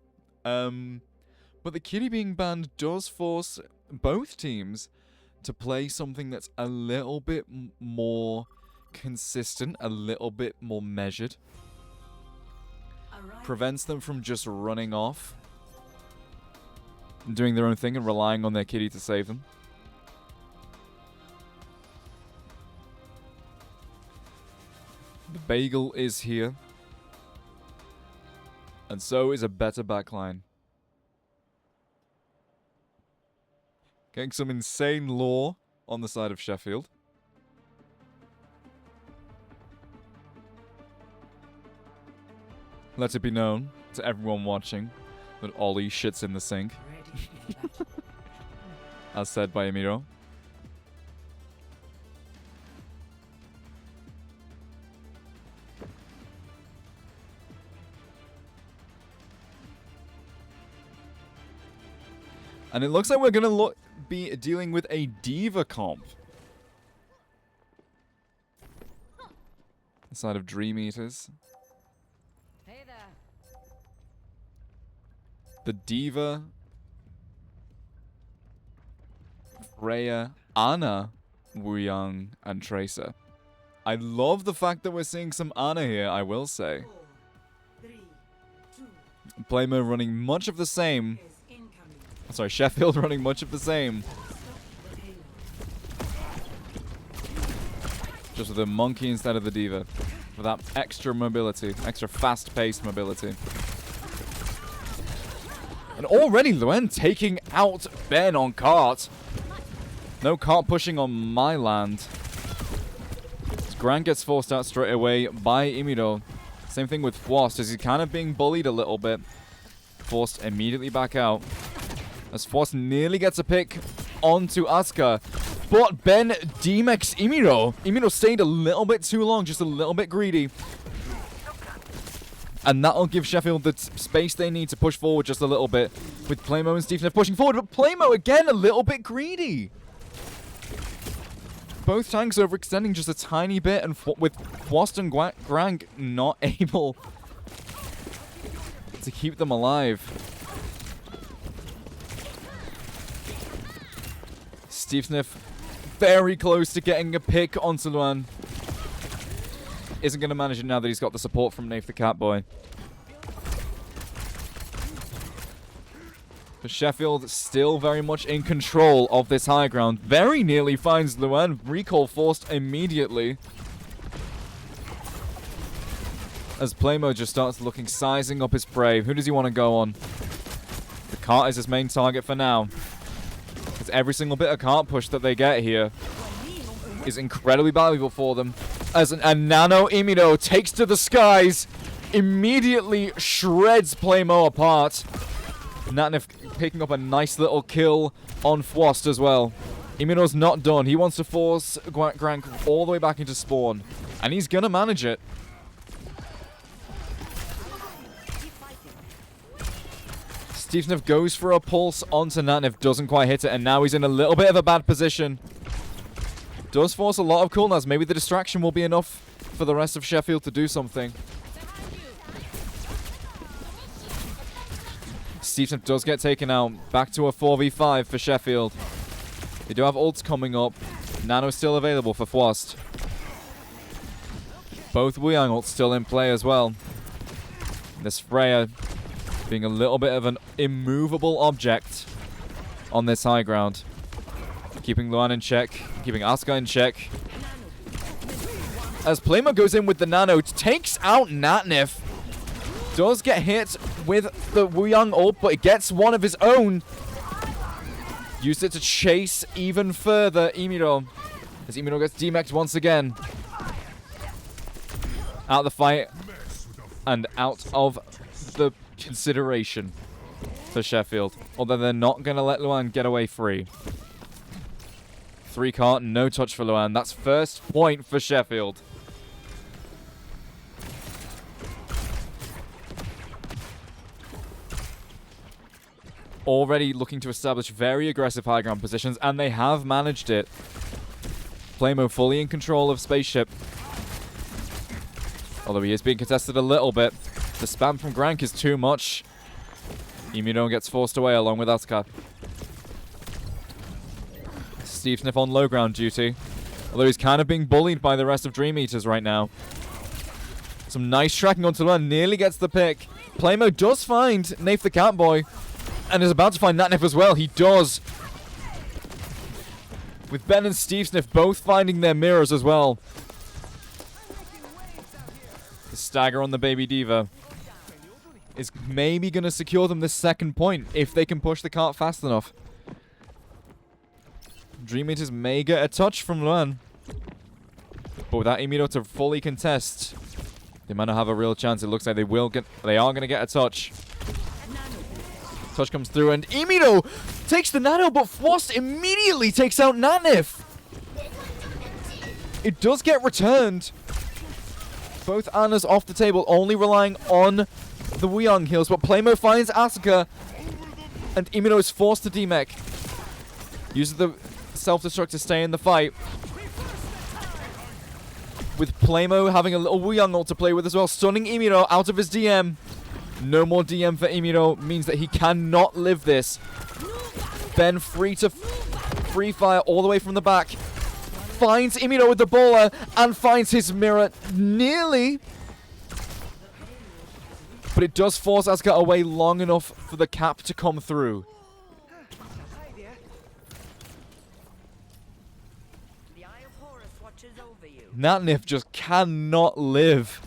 But the Kiri being banned does force both teams to play something that's a little bit more consistent, a little bit more measured. Prevents them from just running off and doing their own thing and relying on their kitty to save them. The Bagel is here. And so is a better backline. Getting some insane lore on the side of Sheffield. Let it be known to everyone watching that Ollie shits in the sink, Ready for battle. as said by Emiro. And it looks like we're going to be dealing with a Diva comp. Inside of Dream Eaters. Hey there. The Diva, Freya, Anna, Wuyang, and Tracer. I love the fact that we're seeing some Anna here, I will say. 4, 3, 2 Playmo running much of the same. is incoming. Sorry, Sheffield running much of the same. Stop the payload. Just with a monkey instead of the Diva. For that extra mobility, extra fast-paced mobility. And already Luen taking out Ben on cart. No cart pushing on my land. Grant gets forced out straight away by Imido. Same thing with Fwost, as he's kind of being bullied a little bit. Forced immediately back out. As Fwost nearly gets a pick onto Asuka. But Ben DMX Imiro. Imiro stayed a little bit too long, just a little bit greedy. And that'll give Sheffield the space they need to push forward just a little bit. With Playmo and Stephen pushing forward, but Playmo again a little bit greedy. Both tanks overextending just a tiny bit, and with Fwost and Grang not able to keep them alive. Steve Sniff very close to getting a pick onto Luan. Isn't going to manage it now that he's got the support from Nath the Catboy. But Sheffield still very much in control of this high ground. Very nearly finds Luan. Recall forced immediately. As Playmo just starts looking, sizing up his prey. Who does he want to go on? The cart is his main target for now. Because every single bit of cart push that they get here is incredibly valuable for them. As a Nano Imino takes to the skies, immediately shreds Playmo apart. Natnif picking up a nice little kill on Fwost as well. Imino's not done. He wants to force Grank all the way back into spawn. And he's going to manage it. Steve Sniff goes for a pulse onto Natnif, doesn't quite hit it, and now he's in a little bit of a bad position. Does force a lot of coolness. Maybe the distraction will be enough for the rest of Sheffield to do something. Steve Sniff does get taken out. Back to a 4v5 for Sheffield. They do have ults coming up. Nano's still available for Fwost. Both Wuyang ults still in play as well. This Freya being a little bit of an immovable object on this high ground. Keeping Luan in check, keeping Asuka in check. As Playmo goes in with the Nano, takes out Natnif. Does get hit with the Wuyang ult, but it gets one of his own. Used it to chase even further Imiro. As Imiro gets DMX'd once again. Out of the fight. And out of the consideration for Sheffield. Although they're not going to let Luan get away free. 3 cart, no touch for Luan. That's first point for Sheffield. Already looking to establish very aggressive high ground positions, and they have managed it. Playmo fully in control of Spaceship. Although he is being contested a little bit. The spam from Grank is too much. Immuno gets forced away along with Asuka. Steve Sniff on low ground duty. Although he's kind of being bullied by the rest of Dream Eaters right now. Some nice tracking onto Luan. Nearly gets the pick. Playmo does find Nath the Catboy. And is about to find Natnif as well. He does. With Ben and Steve Sniff both finding their mirrors as well. The stagger on the Baby Diva is maybe going to secure them this second point if they can push the cart fast enough. Dream Eaters may get a touch from Luan. But without Imino to fully contest, They might not have a real chance. It looks like they are gonna get a touch. Touch comes through and Emino takes the nano, but Fwost immediately takes out Natnif. It does get returned. Both Anna's off the table, only relying on the Wuyong heals, but Playmo finds Asuka and Emino is forced to demech. Uses the self-destruct to stay in the fight. With Playmo having a little Wuyong ult to play with as well, stunning Emino out of his DM. No more DM for Emino means that he cannot live this. Ben free to free fire all the way from the back. Finds Emino with the bowler and finds his mirror nearly. But it does force Asuka away long enough for the cap to come through. The Eye of Horus watches over you. Natnif just cannot live.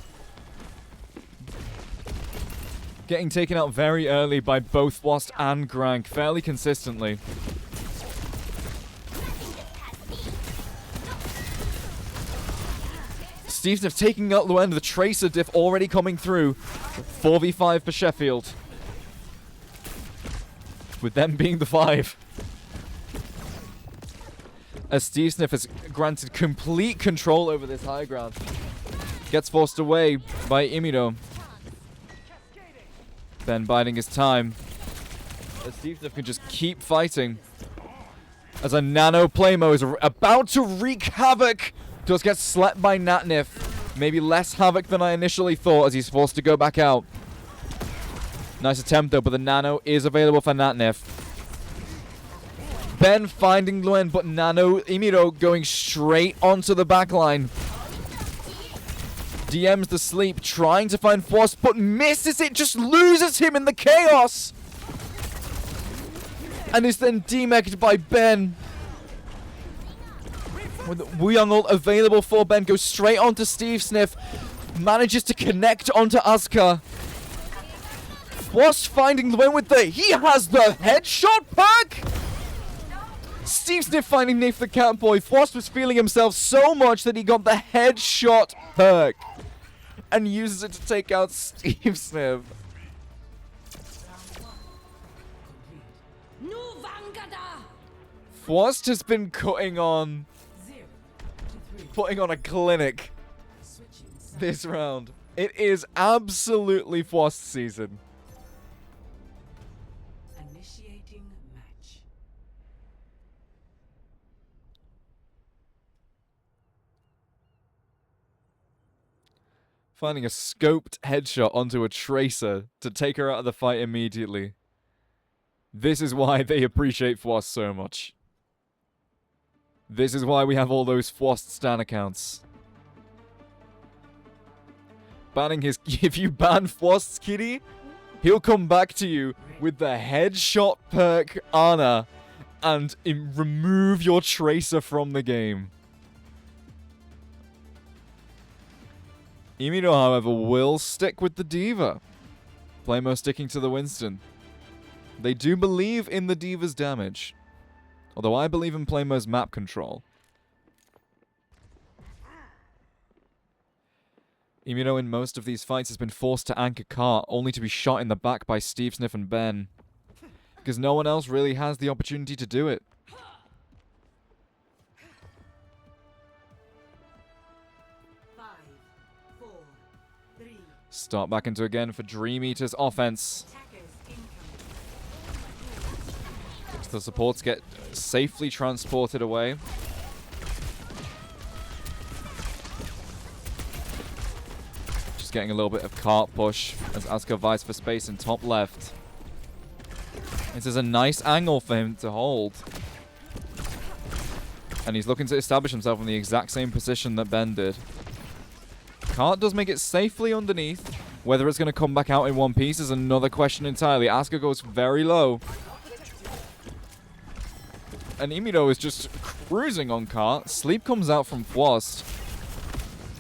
Getting taken out very early by both Fwost and Grank, fairly consistently. Stevesniff taking out Luen, the Tracer diff already coming through. 4v5 for Sheffield. With them being the 5. As Stevesniff is granted complete control over this high ground. Gets forced away by Emino. Ben biding his time. As Stevesniff can just keep fighting. As a nano Playmo is about to wreak havoc. Does get slept by Natnif. Maybe less havoc than I initially thought as he's forced to go back out. Nice attempt though, but the nano is available for Natnif. Ben finding Luen, but Nano Emino going straight onto the backline. DMs the sleep, trying to find Fwost, but misses it, just loses him in the chaos. And is then demeched by Ben. With Wuyong ult available for Ben, goes straight onto Stevesniff. Manages to connect onto Asuka. Fwost finding Luen with he has the headshot perk! Stevesniff finding Nath the Catboy. Fwost was feeling himself so much that he got the headshot perk. And uses it to take out Stevesniff. Fwost has been putting on a clinic this round. It is absolutely Fwost season. Initiating match. Finding a scoped headshot onto a Tracer to take her out of the fight immediately. This is why they appreciate Fwost so much. This is why we have all those Fwost stan accounts. Banning his... If you ban Fwost's kitty, he'll come back to you with the headshot perk Ana and remove your Tracer from the game. Emino, however, will stick with the Diva. Playmo sticking to the Winston. They do believe in the Diva's damage. Although I believe in Playmo's map control. Emino in most of these fights has been forced to anchor cart, only to be shot in the back by Stevesniff and Ben. Because no one else really has the opportunity to do it. Start back into again for Dream Eater's offense. The supports get safely transported away. Just getting a little bit of cart push as Asuka vies for space in top left. This is a nice angle for him to hold. And he's looking to establish himself in the exact same position that Ben did. Cart does make it safely underneath. Whether it's going to come back out in one piece is another question entirely. Asuka goes very low. And Emino is just cruising on cart. Sleep comes out from Fwost.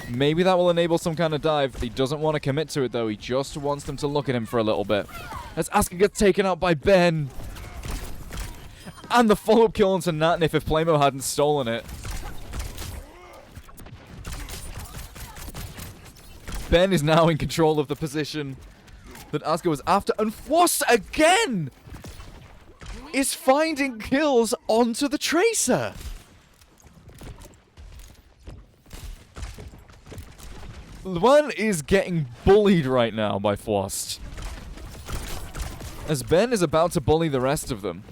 Maybe that will enable some kind of dive. He doesn't want to commit to it though. He just wants them to look at him for a little bit. As Asuka gets taken out by Ben. And the follow-up kill onto Natnif if Playmo hadn't stolen it. Ben is now in control of the position that Asuka was after. And Fwost again is finding kills onto the Tracer. Luan is getting bullied right now by Fwost, as Ben is about to bully the rest of them.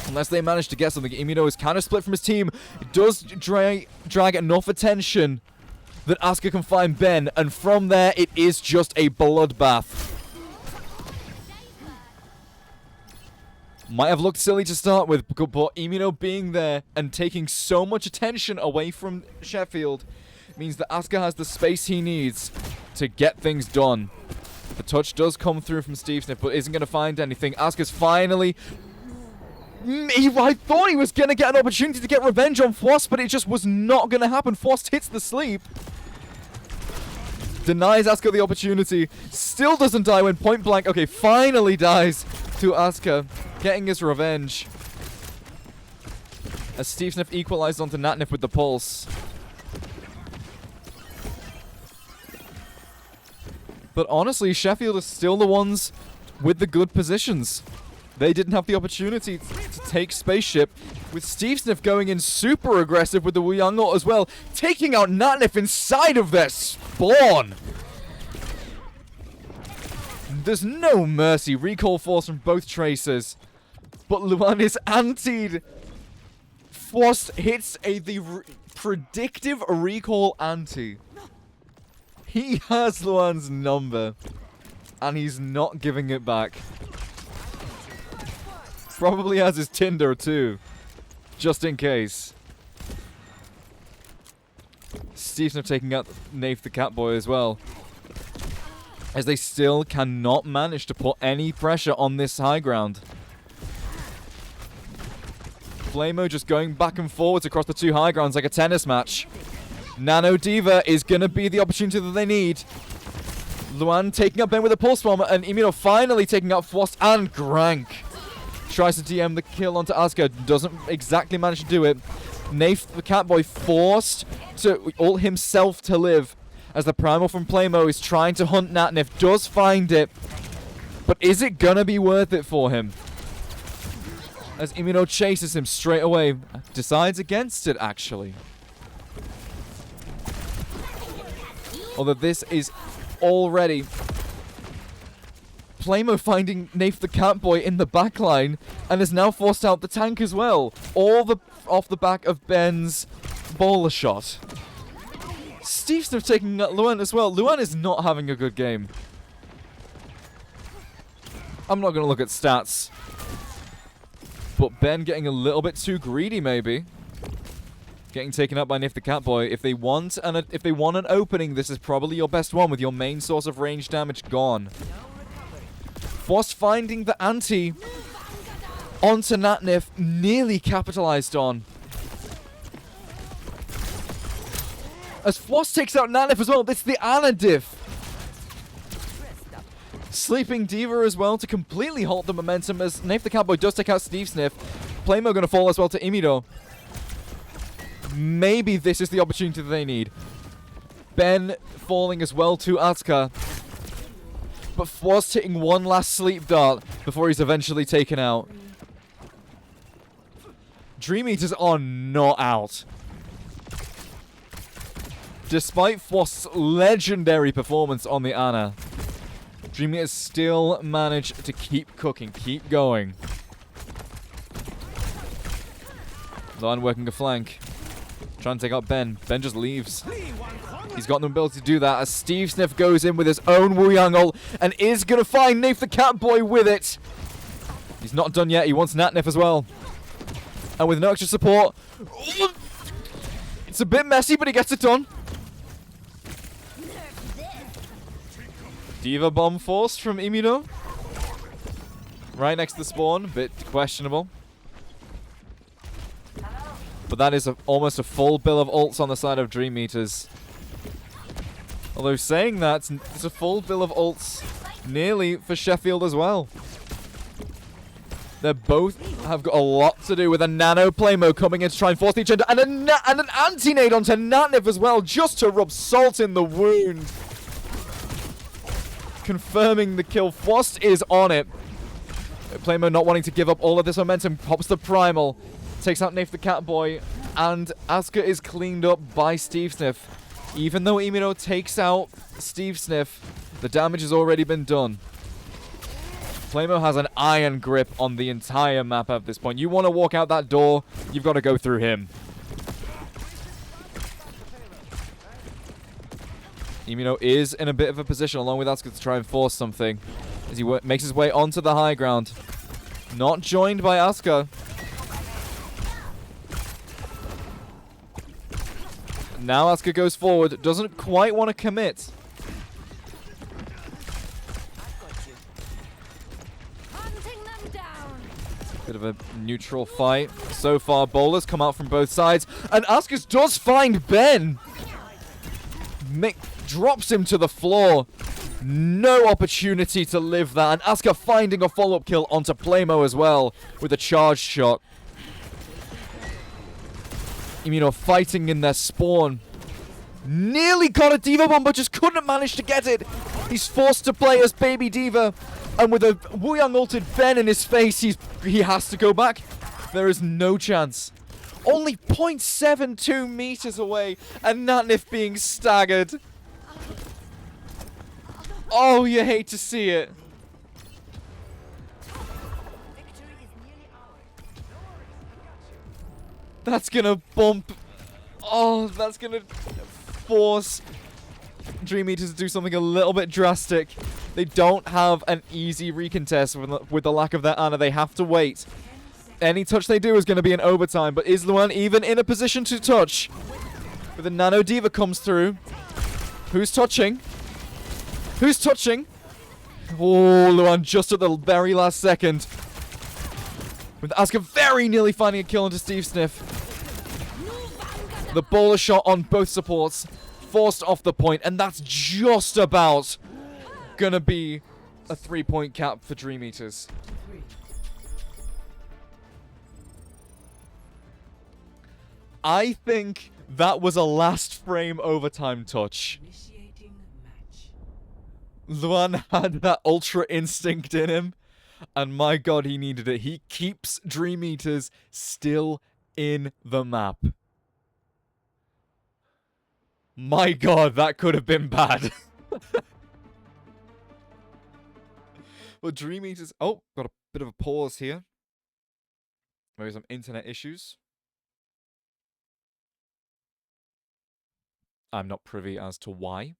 Unless they manage to get something. Imino is kind of split from his team. It does drag enough attention that Asuka can find Ben, and from there it is just a bloodbath. Might have looked silly to start with, but Imino being there and taking so much attention away from Sheffield means that Asuka has the space he needs to get things done. The touch does come through from Steve Sniff, but isn't going to find anything. Asuka's finally... I thought he was going to get an opportunity to get revenge on Fwost, but it just was not going to happen. Fwost hits the sleep. Denies Asuka the opportunity. Still doesn't die when point blank. Okay, finally dies to Asuka. Getting his revenge. As Steve Sniff equalized onto Natnif with the pulse. But honestly, Sheffield is still the ones with the good positions. They didn't have the opportunity to take Spaceship, with Steve Sniff going in super aggressive with the Wu Yang ult as well, taking out Natnif inside of their spawn. There's no mercy. Recall force from both Tracers. But Luan is antied. Fwost hits the predictive recall anti. He has Luan's number, and he's not giving it back. Probably has his Tinder too, just in case. Steve Sniff taking out Nath the Catboy as well, as they still cannot manage to put any pressure on this high ground. Flamo just going back and forwards across the two high grounds like a tennis match. Nano Diva is going to be the opportunity that they need. Luan taking out Ben with a pulse bomb, and Imino finally taking out Fwost and Grank. Tries to DM the kill onto Asuka, doesn't exactly manage to do it. Nath the Catboy forced to ult himself to live, as the Primal from Playmo is trying to hunt Natnif, does find it, but is it gonna be worth it for him? As Imino chases him straight away, decides against it actually. Although this is already Playmo finding Nath the Catboy in the backline, and has now forced out the tank as well. All off the back of Ben's bowler shot. Steve Sniff taking out Luan as well. Luan is not having a good game. I'm not going to look at stats, but Ben getting a little bit too greedy maybe. Getting taken out by Nath the Catboy. If they want an opening, this is probably your best one with your main source of range damage gone. Fwost finding the anti onto Natnif, nearly capitalized on. As Fwost takes out Natnif as well, it's the Ana diff. Sleeping Diva as well to completely halt the momentum, as Nath the Catboy does take out Steve Sniff. Playmo going to fall as well to Imido. Maybe this is the opportunity that they need. Ben falling as well to Asuka. But Fwost hitting one last sleep dart before he's eventually taken out. Dream Eaters are not out. Despite Fwost's legendary performance on the Ana, Dream Eaters still managed to keep cooking, keep going. Luan working a flank. Trying to take out Ben. Ben just leaves. He's got the ability to do that as Steve Sniff goes in with his own Wu Yang ult and is going to find Nath the Catboy with it. He's not done yet. He wants Natnif as well. And with no extra support, it's a bit messy, but he gets it done. Diva bomb forced from Imino. Right next to the spawn. Bit questionable. But that is almost a full bill of ults on the side of Dream Eaters. Although saying that, it's a full bill of ults nearly for Sheffield as well. They both have got a lot to do with a nano Playmo coming in to try and force each other, and an anti-nade onto Natnif as well, just to rub salt in the wound. Confirming the kill. Frost is on it. Playmo not wanting to give up all of this momentum, pops the primal, takes out Nath the Catboy, and Asuka is cleaned up by Steve Sniff. Even though Imino takes out Steve Sniff, the damage has already been done. Playmo has an iron grip on the entire map at this point. You want to walk out that door, you've got to go through him. Imino is in a bit of a position along with Asuka to try and force something as he makes his way onto the high ground. Not joined by Asuka. Now Asuka goes forward, doesn't quite want to commit. Bit of a neutral fight. So far, bowlers come out from both sides. And Asuka does find Ben. Mick drops him to the floor. No opportunity to live that. And Asuka finding a follow-up kill onto Playmo as well with a charge shot. Imino fighting in their spawn. Nearly got a Diva bomb, but just couldn't manage to get it. He's forced to play as Baby Diva. And with a Wuyang ulted Ben in his face, he has to go back. There is no chance. Only 0.72 meters away, and Natnif being staggered. Oh, you hate to see it. That's gonna bump. Oh, that's gonna force Dream Eaters to do something a little bit drastic. They don't have an easy recontest with the lack of their Ana. They have to wait. Any touch they do is going to be in overtime, but is Luan even in a position to touch? But the Nano Diva comes through. Who's touching? Who's touching? Oh, Luan just at the very last second. With Asuka very nearly finding a kill onto Steve Sniff. The bowler shot on both supports. Forced off the point, and that's just about gonna be a 3-point cap for Dream Eaters. I think that was a last frame overtime touch. Initiating match. Luan had that ultra instinct in him, and my god, he needed it. He keeps Dream Eaters still in the map. My god, that could have been bad. Well, Dream Eaters... Oh, got a bit of a pause here. Maybe some internet issues. I'm not privy as to why.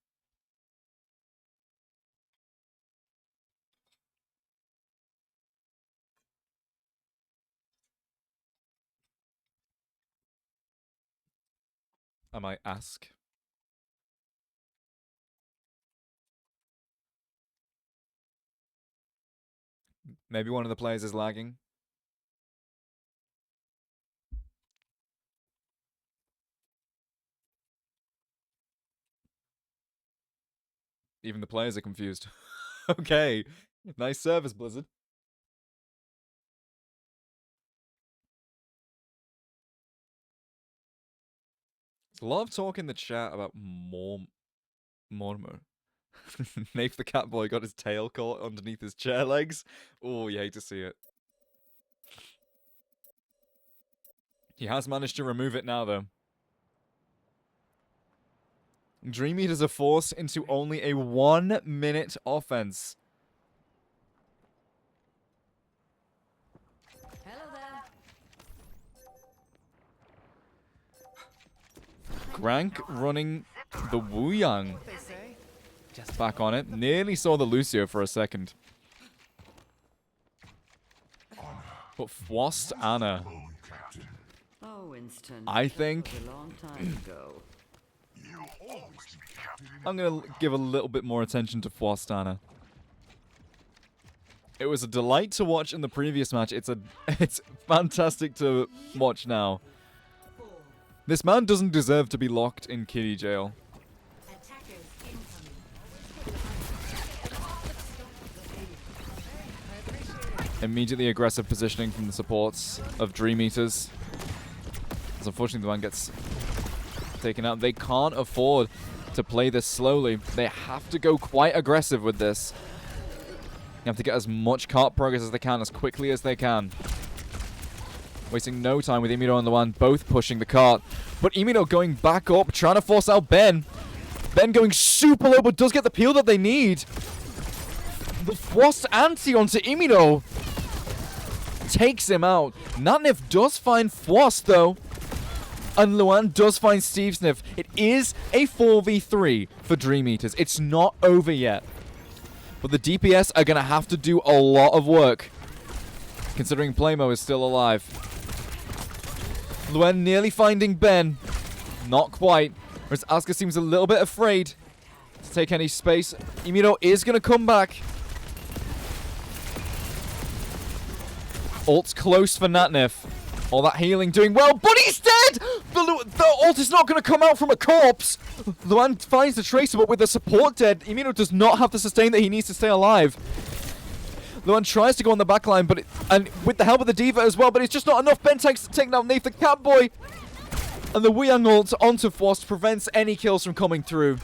I might ask. Maybe one of the players is lagging. Even the players are confused. Okay. Nice service, Blizzard. There's a lot of talk in the chat about Mortimer. Nath the Catboy got his tail caught underneath his chair legs. Oh, you hate to see it. He has managed to remove it now, though. Dream Eaters are forced into only a 1-minute offense. Hello there. Grank running the Wuyang. Just back on it. Nearly saw the Lucio for a second. But Fwost Ana. Oh, Winston. I think A long time ago. I'm going to give a little bit more attention to Fwost Ana. It was a delight to watch in the previous match. It's fantastic to watch now. This man doesn't deserve to be locked in kiddie jail. Attackers incoming. Immediately aggressive positioning from the supports of Dream Eaters. As unfortunately the one gets taken out. They can't afford to play this slowly. They have to go quite aggressive with this. You have to get as much cart progress as they can, as quickly as they can. Wasting no time with Imido and Luan both pushing the cart. But Imido going back up, trying to force out Ben. Ben going super low, but does get the peel that they need. The Frost anti onto Imido takes him out. Natnif does find Frost, though. And Luan does find Steve Sniff. It is a 4v3 for Dream Eaters. It's not over yet. But the DPS are going to have to do a lot of work, considering Playmo is still alive. Luen nearly finding Ben. Not quite. Whereas Asuka seems a little bit afraid to take any space. Imido is going to come back. Ult's close for Natnif. All that healing doing well, but he's dead! The ult is not going to come out from a corpse. Luan finds the Tracer, but with the support dead, Imido does not have the sustain that he needs to stay alive. Luan tries to go on the backline, but and with the help of the D.Va as well, but it's just not enough. Ben takes down Nath the Catboy. And the Weeyang ult onto Frost prevents any kills from coming through.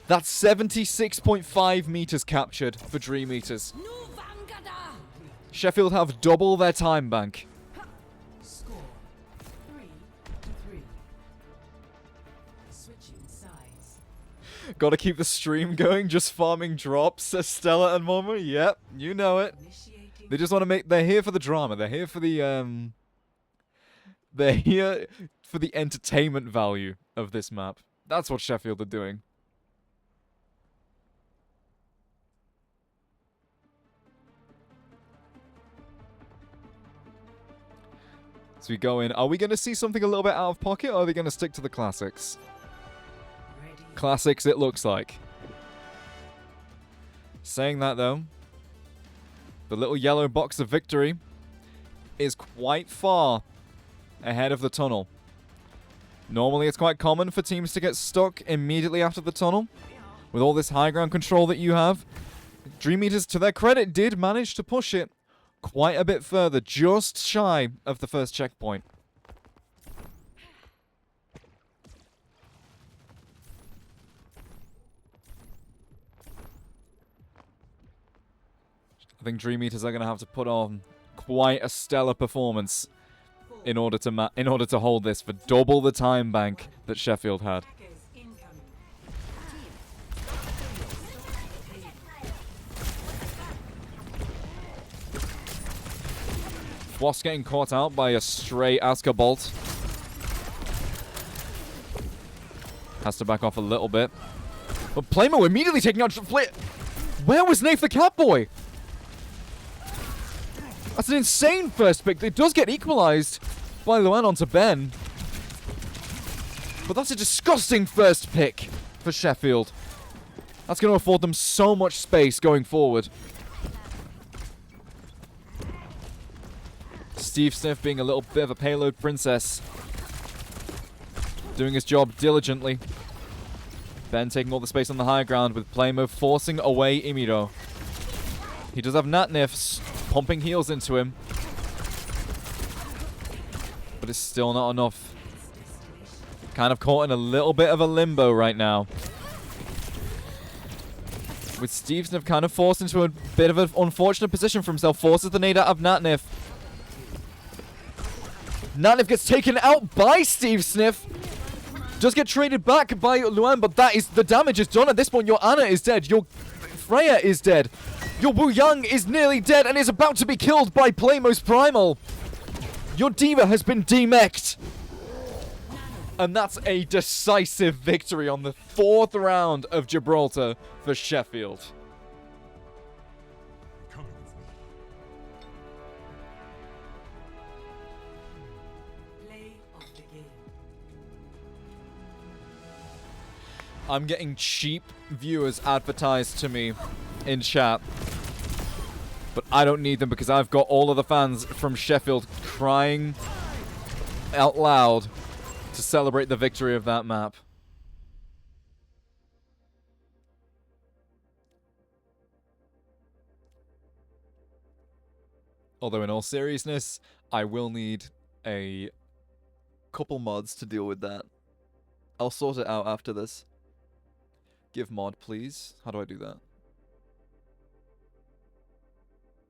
That's 76.5 meters captured for Dream Eaters. Sheffield have double their time bank. Score 3-3. Switching sides. Gotta keep the stream going, just farming drops, says Stella and Momo. Yep, you know it. Initiating. They just want to make... They're here for the drama. They're here for the, They're here for the entertainment value of this map. That's what Sheffield are doing. So we go in. Are we going to see something a little bit out of pocket, or are they going to stick to the classics? Ready. Classics, it looks like. Saying that, though, the little yellow box of victory is quite far ahead of the tunnel. Normally, it's quite common for teams to get stuck immediately after the tunnel. With all this high ground control that you have, Dream Eaters, to their credit, did manage to push it quite a bit further, just shy of the first checkpoint. I think Dream Eaters are going to have to put on quite a stellar performance in order to hold this for double the time bank that Sheffield had. Attackers incoming. Wasp getting caught out by a stray Asuka bolt. Has to back off a little bit. But Playmo immediately taking out... Where was Nath the Catboy? That's an insane first pick. It does get equalized by Luan onto Ben. But that's a disgusting first pick for Sheffield. That's going to afford them so much space going forward. Steve Sniff being a little bit of a payload princess. Doing his job diligently. Ben taking all the space on the high ground with Playmo forcing away Imido. He does have Natnif pumping heals into him. But it's still not enough. Kind of caught in a little bit of a limbo right now. With Steve Sniff kind of forced into a bit of an unfortunate position for himself. Forces the nade out of Natnif. Natnif gets taken out by Steve Sniff. Does get traded back by Luan, but that is the damage is done at this point. Your Anna is dead. Your Freya is dead. Your Wu-Yang is nearly dead and is about to be killed by Playmo's Primal. Your D.Va has been demech'd. And that's a decisive victory on the 4th round of Gibraltar for Sheffield. Play of the game. I'm getting cheap viewers advertised to me in chat. But I don't need them because I've got all of the fans from Sheffield crying out loud to celebrate the victory of that map. Although, in all seriousness, I will need a couple mods to deal with that. I'll sort it out after this. Give mod, please. How do I do that?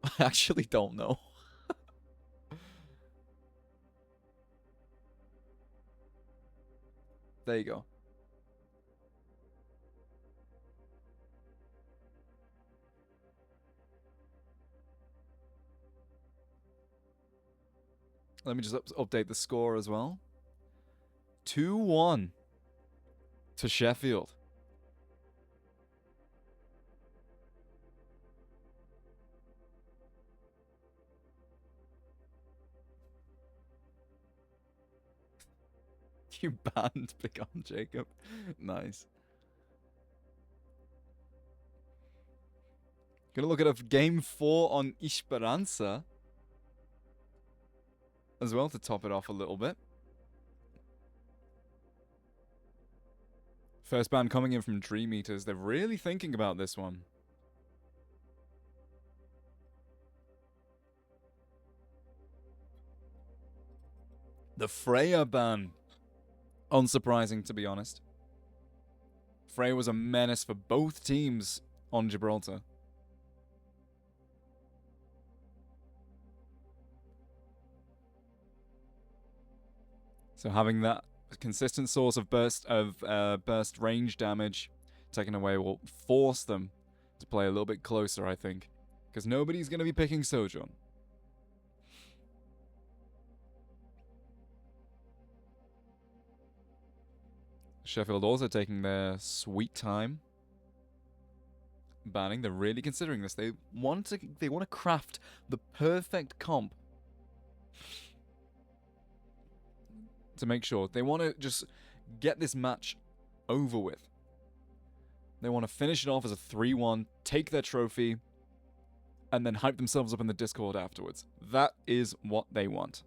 I actually don't know. There you go. Let me just update the score as well. 2-1 to Sheffield. You banned Big on Jacob. Nice. Gonna look at a game 4 on Esperanza as well to top it off a little bit. First ban coming in from Dream Eaters. They're really thinking about this one. The Freya ban. Unsurprising, to be honest. Freya was a menace for both teams on Gibraltar. So having that consistent source of burst range damage taken away will force them to play a little bit closer, I think, because nobody's going to be picking Sojourn. Sheffield also taking their sweet time banning. They're really considering this. They want to craft the perfect comp to make sure. They want to just get this match over with. They want to finish it off as a 3-1, take their trophy, and then hype themselves up in the Discord afterwards. That is what they want.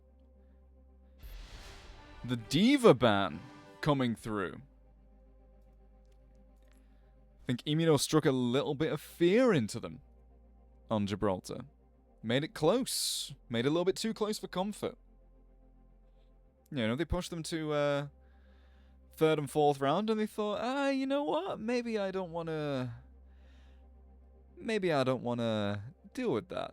The Diva ban coming through. I think Immuno struck a little bit of fear into them on Gibraltar. Made it close. Made it a little bit too close for comfort. You know, they pushed them to third and fourth round, and they thought, you know what? Maybe I don't want to deal with that.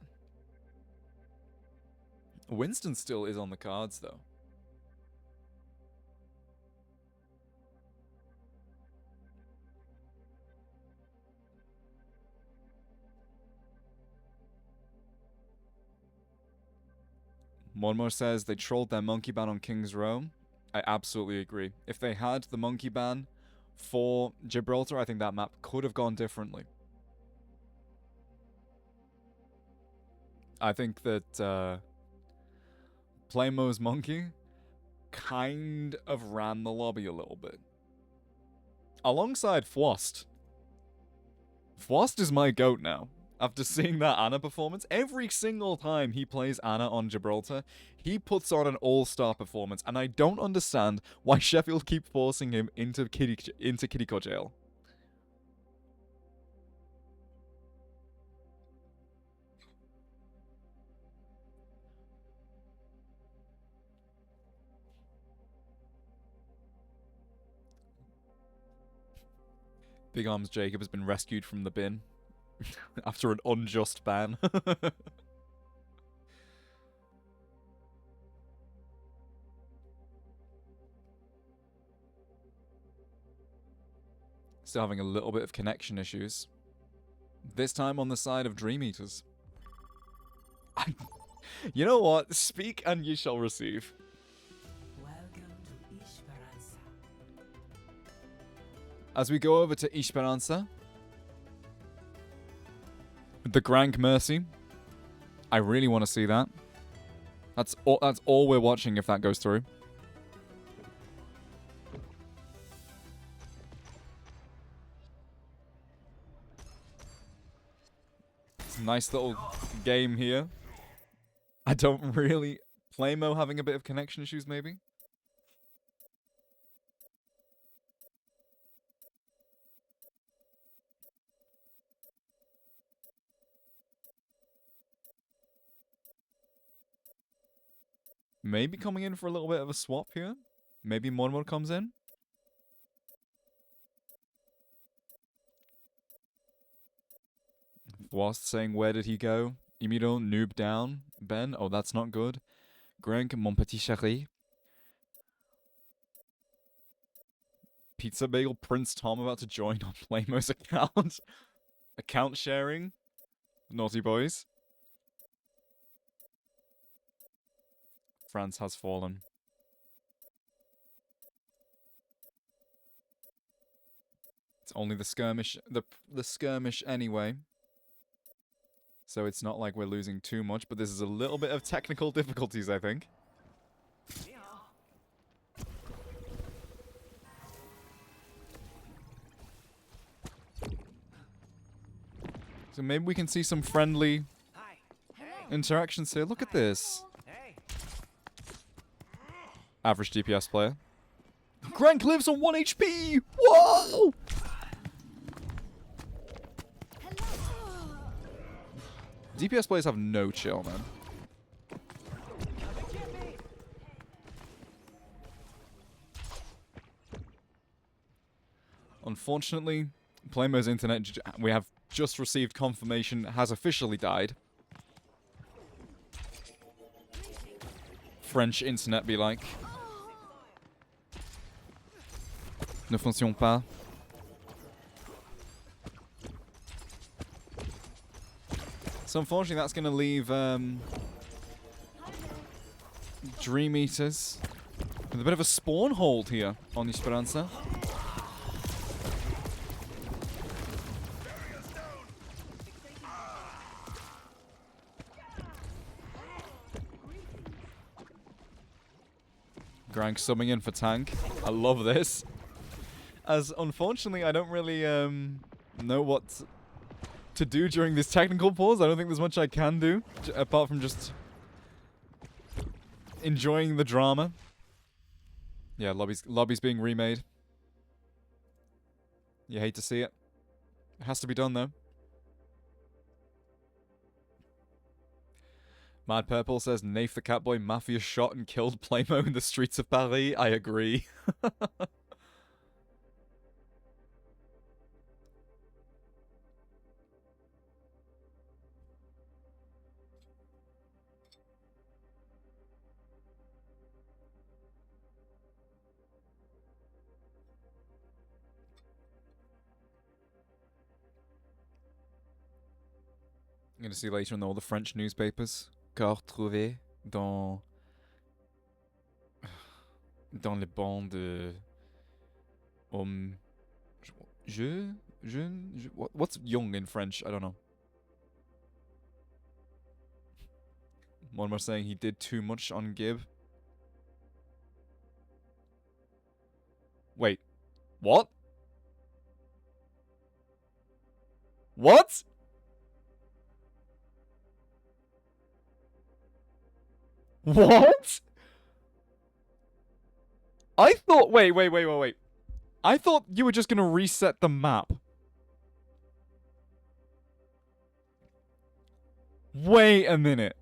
Winston still is on the cards, though. Monmore says they trolled their monkey ban on King's Row. I absolutely agree. If they had the monkey ban for Gibraltar, I think that map could have gone differently. I think that Playmo's monkey kind of ran the lobby a little bit. Alongside Fwost. Fwost is my goat now. After seeing that Ana performance, every single time he plays Ana on Gibraltar, he puts on an all-star performance, and I don't understand why Sheffield keep forcing him into Kiriko jail. Big Arms Jacob has been rescued from the bin after an unjust ban. Still having a little bit of connection issues. This time on the side of Dream Eaters. You know what? Speak and ye shall receive. Welcome to Esperanza. As we go over to Esperanza, the Grank Mercy. I really want to see that. That's all we're watching if that goes through. It's a nice little game here. I don't really... Playmo having a bit of connection issues, maybe? maybe coming in for a little bit of a swap here. Maybe Mormor comes in. Whilst saying, where did he go? Emiro, noob down. Ben, oh, that's not good. Grenk, mon petit chéri. Pizza Bagel, Prince Tom about to join on Playmo's account. Account sharing. Naughty boys. France has fallen. It's only the skirmish, the skirmish anyway. So it's not like we're losing too much, but this is a little bit of technical difficulties, I think. So maybe we can see some friendly interactions here. Look at this. Average DPS player. Grank lives on 1 HP! Whoa! DPS players have no chill, man. Unfortunately, Playmo's internet, we have just received confirmation, has officially died. French internet be like. Ne fonctionne pas. So unfortunately that's going to leave Dream Eaters with a bit of a spawn hold here on Esperanza. Grank subbing in for tank. I love this. As unfortunately I don't really know what to do during this technical pause. I don't think there's much I can do apart from just enjoying the drama. Yeah, lobby's being remade. You hate to see it. It has to be done though. Mad Purple says, Nafe the Catboy Mafia shot and killed Playmo in the streets of Paris. I agree. I'm going to see later in all the French newspapers. Corps trouvé dans les bancs de what's young in French? I don't know. One more saying he did too much on Gib. Wait. What? What? What? I thought... Wait. I thought you were just going to reset the map. Wait a minute.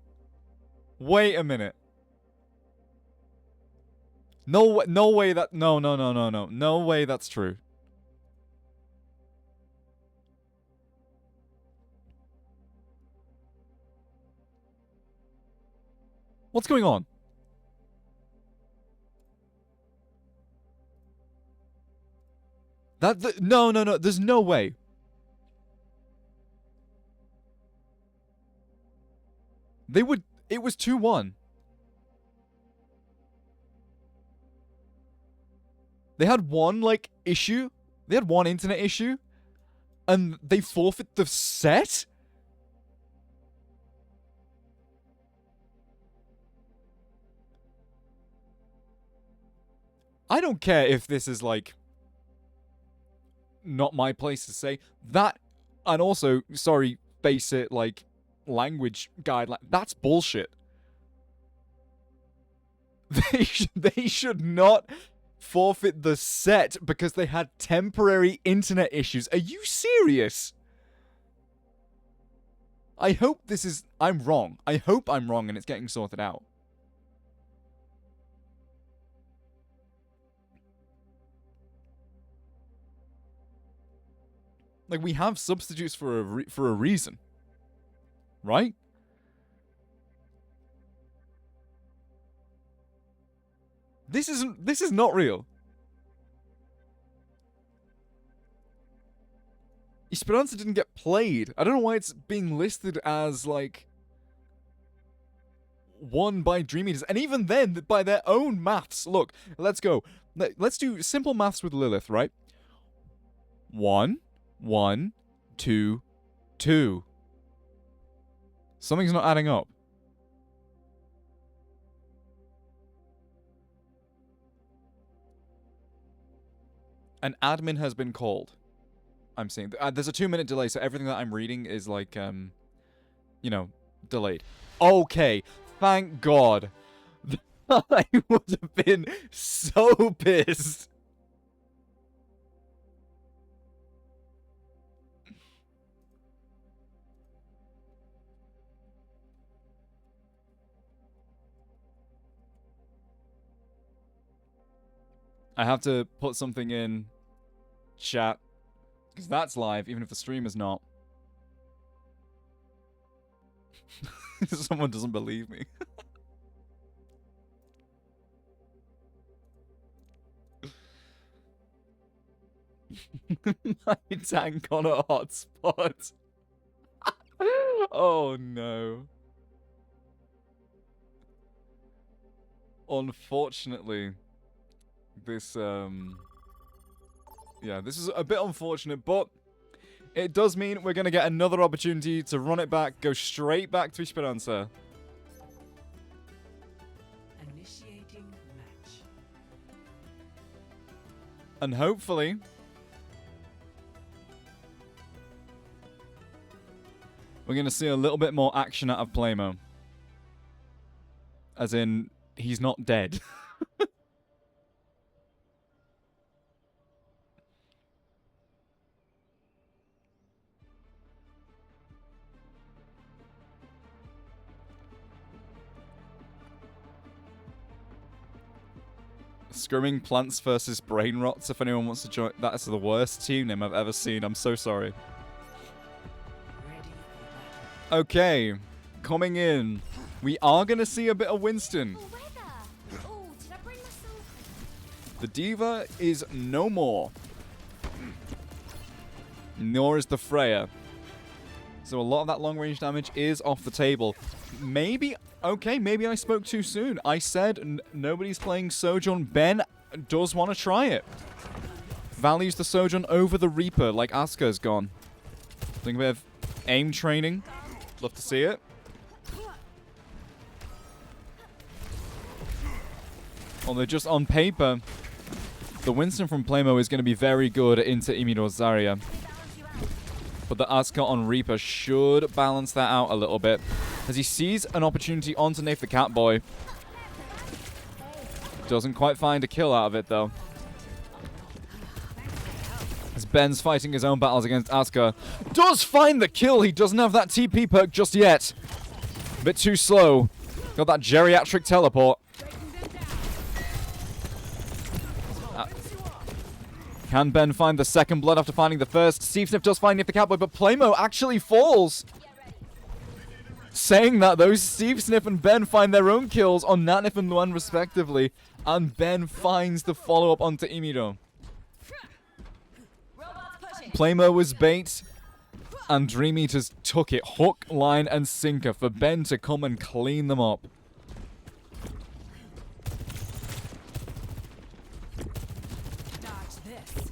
No way that... No. No way that's true. What's going on? No. There's no way. They would... It was 2-1. They had one, like, issue. They had one internet issue. And they forfeit the set? I don't care if this is, like, not my place to say. That, and also, sorry, FaceIt, like, language guideline. That's bullshit. They should not forfeit the set because they had temporary internet issues. Are you serious? I hope this is... I'm wrong. I hope I'm wrong and it's getting sorted out. Like, we have substitutes for a reason. Right? This is not real. Esperanza didn't get played. I don't know why it's being listed as, like, won by Dream Eaters. And even then, by their own maths. Look, let's go. Let's do simple maths with Lilith, right? 1, 1, 2, 2. Something's not adding up. An admin has been called. I'm seeing. There's a 2-minute delay, so everything that I'm reading is like, you know, delayed. Okay, thank God. I would have been so pissed. I have to put something in chat, because that's live, even if the stream is not. Someone doesn't believe me. My tank on a hotspot. Oh no. Unfortunately, this yeah, this is a bit unfortunate, but it does mean we're going to get another opportunity to run it back, go straight back to Esperanza. Initiating match. And hopefully we're going to see a little bit more action out of Playmo. As in, he's not dead. Screaming Plants versus Brain Rots, if anyone wants to join. That's the worst team name I've ever seen. I'm so sorry. Ready for battle. Okay, coming in. We are going to see a bit of Winston. Oh, weather. Oh, did I bring myself? The Diva is no more. Nor is the Freya. So a lot of that long-range damage is off the table. Maybe... Okay, maybe I spoke too soon. I said nobody's playing Sojourn. Ben does want to try it. Values the Sojourn over the Reaper, like Asuka's gone. Think a bit of aim training. Love to see it. Although just on paper, the Winston from Playmo is going to be very good into Imidor Zarya. But the Asuka on Reaper should balance that out a little bit. As he sees an opportunity onto Nath the Catboy. Doesn't quite find a kill out of it, though. As Ben's fighting his own battles against Asuka. Does find the kill! He doesn't have that TP perk just yet. A bit too slow. Got that geriatric teleport. Can Ben find the second blood after finding the first? Steve Sniff does find Nath the Catboy, but Playmo actually falls. Saying that, though, Steve Sniff and Ben find their own kills on Natnif and Luan respectively, and Ben finds the follow-up onto Imido. Playmo was bait, and Dream Eaters took it hook, line, and sinker for Ben to come and clean them up. Dodge this.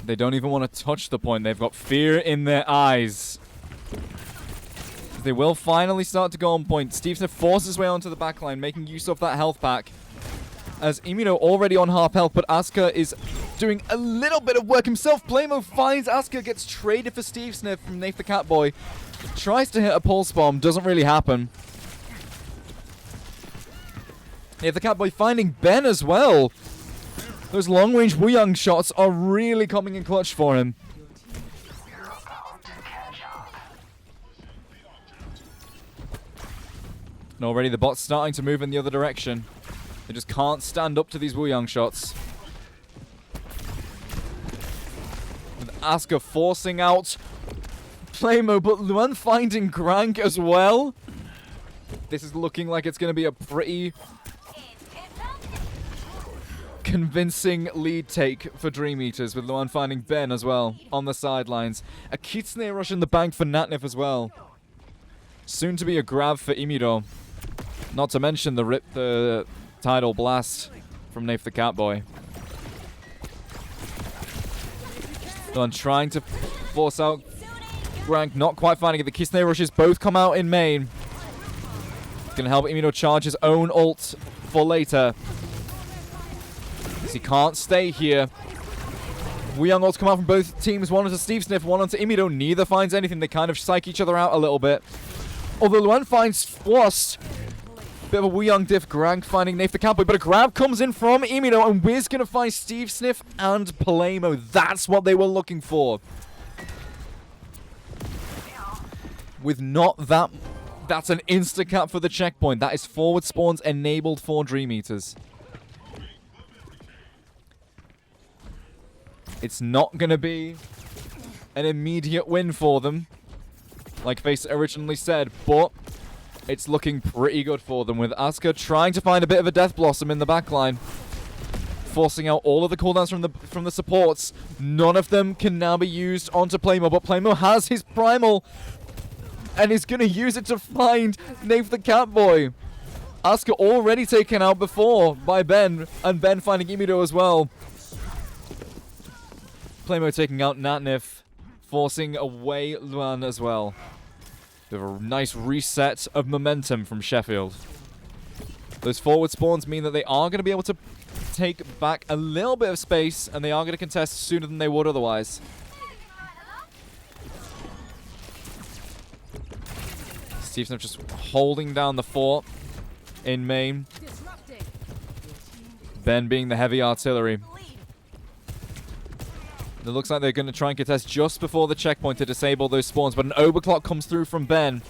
They don't even want to touch the point. They've got fear in their eyes. They will finally start to go on point. Steve Smith forces his way onto the backline, making use of that health pack. As Imino already on half health, but Asuka is doing a little bit of work himself. Playmo finds Asuka, gets traded for Steve Smith from Nath the Catboy. Tries to hit a pulse bomb, doesn't really happen. Nath the Catboy finding Ben as well. Those long-range Wuyang shots are really coming in clutch for him. And already the bot's starting to move in the other direction. They just can't stand up to these Wuyang shots. Asuka forcing out Playmo, but Luan finding Grank as well. This is looking like it's going to be a pretty convincing lead take for Dream Eaters, with Luan finding Ben as well on the sidelines. A Kitsune rush in the bank for Natnif as well. Soon to be a grab for Imido. Not to mention the tidal blast from Nath the Catboy. Luan trying to force out Grank, not quite finding it. The Kitsune rushes both come out in main. Gonna help Imido charge his own ult for later. He can't stay here. Wuyang ults come out from both teams. One onto Steve Sniff, one onto Imido. Neither finds anything. They kind of psych each other out a little bit. Although Luan finds Frost. Bit of a Wuyang diff. Grank finding Nath the Cowboy. But a grab comes in from Imido. And Wiz going to find Steve Sniff and Playmo. That's what they were looking for. With not that... That's an insta-cap for the checkpoint. That is forward spawns enabled for Dream Eaters. It's not going to be an immediate win for them, like FaceIt originally said, but it's looking pretty good for them, with Asuka trying to find a bit of a Death Blossom in the backline, forcing out all of the cooldowns from the supports. None of them can now be used onto Playmo, but Playmo has his Primal, and is going to use it to find Nath the Catboy. Asuka already taken out before by Ben, and Ben finding Imido as well. Playmo taking out Natnif, forcing away Luan as well. Bit of a nice reset of momentum from Sheffield. Those forward spawns mean that they are going to be able to take back a little bit of space, and they are going to contest sooner than they would otherwise. Steve Smith just holding down the fort in main. Ben being the heavy artillery. It looks like they're going to try and contest just before the checkpoint to disable those spawns, but an overclock comes through from Ben.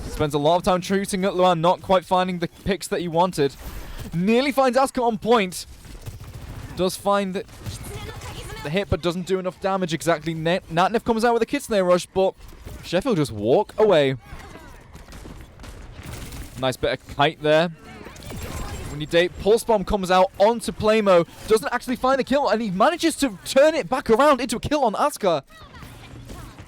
Spends a lot of time shooting at Luan, not quite finding the picks that he wanted. Nearly finds Asuka on point. Does find the hit, but doesn't do enough damage exactly. Natnif comes out with a Kitsune rush, but Sheffield just walk away. Nice bit of kite there. When you date, Pulse Bomb comes out onto Playmo, doesn't actually find a kill, and he manages to turn it back around into a kill on Asuka.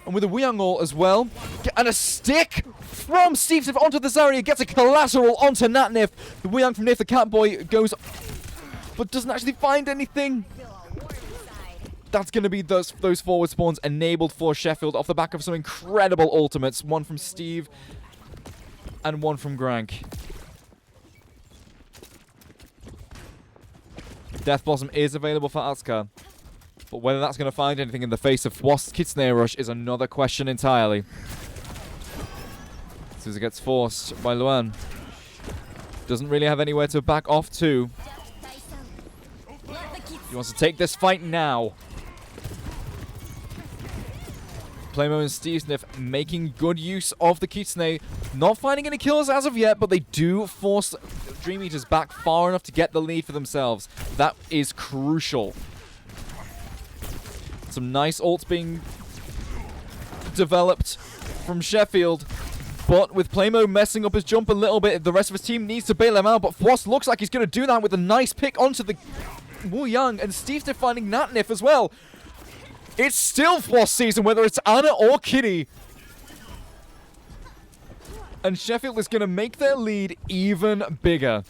And with a Wuyang ult as well. And a stick from Steve Smith onto the Zarya, gets a collateral onto Natnif. The Wuyang from Nath the Catboy goes, but doesn't actually find anything. That's going to be those forward spawns enabled for Sheffield off the back of some incredible ultimates. One from Steve and one from Grank. Death Blossom is available for Asuka, but whether that's going to find anything in the face of Wasp Kitsune Rush is another question entirely. As it gets forced by Luan. Doesn't really have anywhere to back off to. He wants to take this fight now. Playmo and Steve Sniff making good use of the Kitsune. Not finding any kills as of yet, but they do force Dream Eaters back far enough to get the lead for themselves. That is crucial. Some nice ults being developed from Sheffield. But with Playmo messing up his jump a little bit, the rest of his team needs to bail him out. But Frost looks like he's going to do that with a nice pick onto the Wuyang. And Steve Sniff finding Natnif as well. It's still Frost season, whether it's Anna or Kitty. And Sheffield is going to make their lead even bigger.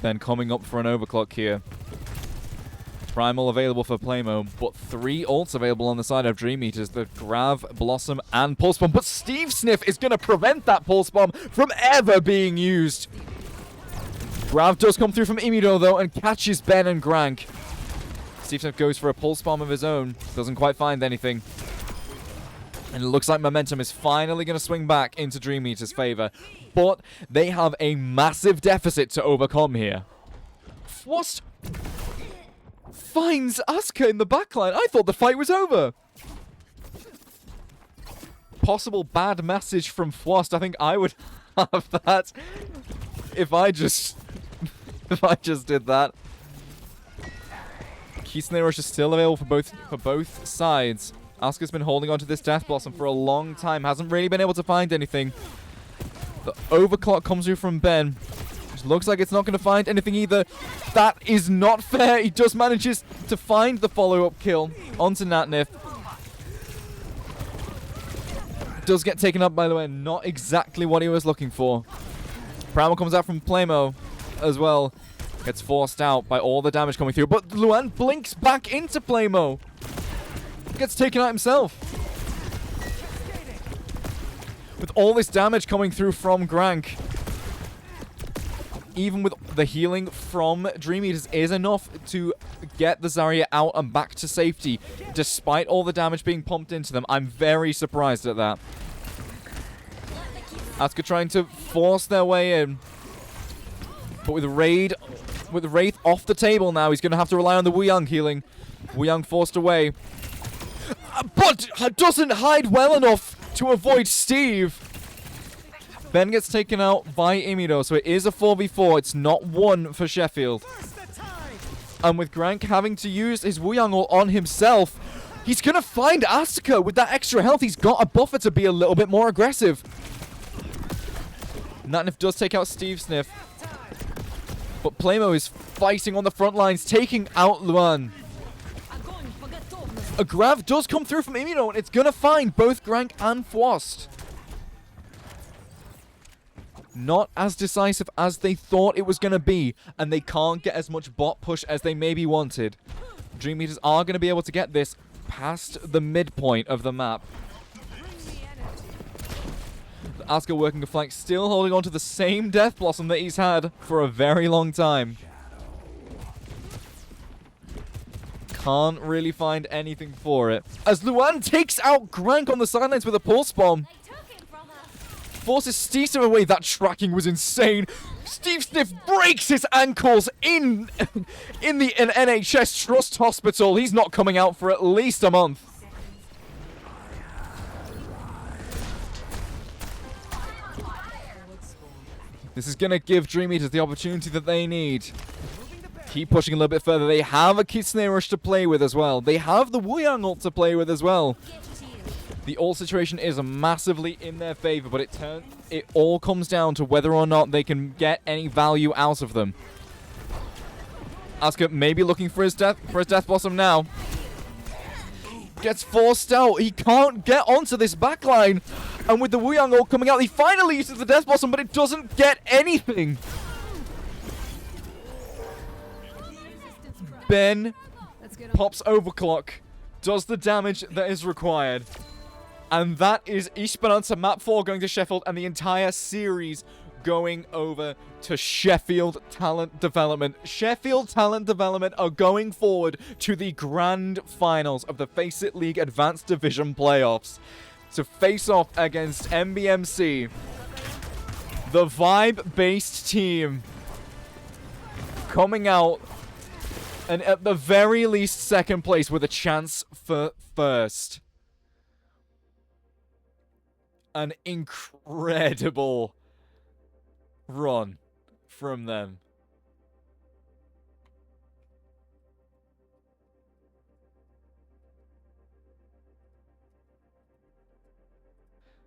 Then coming up for an overclock here. Primal available for Playmo, but 3 ults available on the side of Dream Eaters. The Grav, Blossom, and Pulse Bomb. But Steve Sniff is going to prevent that Pulse Bomb from ever being used. Grav does come through from Imido, though, and catches Ben and Grank. Steve Sniff goes for a Pulse Bomb of his own. Doesn't quite find anything. And it looks like momentum is finally going to swing back into Dream Eaters' favor. But they have a massive deficit to overcome here. What? Finds Asuka in the backline. I thought the fight was over. possible bad message from Flost. I think I would have that if I just did that. Key Snare Rush is still available for both sides. Asuka's been holding on to this Death Blossom for a long time. Hasn't really been able to find anything. The overclock comes through from Ben. Which looks like it's not going to find anything either. That is not fair. He just manages to find the follow-up kill onto Natnif. Does get taken up, by the way. Not exactly what he was looking for. Primal comes out from Playmo as well. Gets forced out by all the damage coming through. But Luan blinks back into Playmo. Gets taken out himself. With all this damage coming through from Grank, even with the healing from Dream Eaters is enough to get the Zarya out and back to safety, despite all the damage being pumped into them. I'm very surprised at that. Asuka trying to force their way in. But with Wraith off the table now, he's going to have to rely on the Wuyang healing. Wuyang forced away. But doesn't hide well enough to avoid Steve. Ben gets taken out by Imido, so it is a 4v4. It's not 1 for Sheffield. And with Grank having to use his Wuyang ult on himself, he's going to find Asuka. With that extra health, he's got a buffer to be a little bit more aggressive. Natnif does take out Steve Sniff. But Playmo is fighting on the front lines, taking out Luan. A grab does come through from Immuno, and it's going to find both Grank and Fwost. Not as decisive as they thought it was going to be, and they can't get as much bot push as they maybe wanted. Dream Eaters are going to be able to get this past the midpoint of the map. Asuka working a flank, still holding on to the same Death Blossom that he's had for a very long time. Can't really find anything for it. As Luan takes out Grank on the sidelines with a pulse bomb. Forces Steve Sniff away. That tracking was insane. Steve Sniff breaks his ankles in the NHS Trust Hospital. He's not coming out for at least a month. This is going to give Dream Eaters the opportunity that they need. Keep pushing a little bit further. They have a Kitsune Rush to play with as well. They have the Wuyang ult to play with as well. The ult situation is massively in their favor, but it all comes down to whether or not they can get any value out of them. Asuka maybe looking for his Death Blossom now. Gets forced out. He can't get onto this backline. And with the Wuyang ult coming out, he finally uses the Death Blossom, but it doesn't get anything. Ben pops overclock, does the damage that is required. And that is Esperanza map 4 going to Sheffield, and the entire series going over to Sheffield Talent Development. Sheffield Talent Development are going forward to the grand finals of the FaceIt League Advanced Division playoffs to face off against MBMC, the vibe-based team, coming out and at the very least second place with a chance for first. An incredible run from them.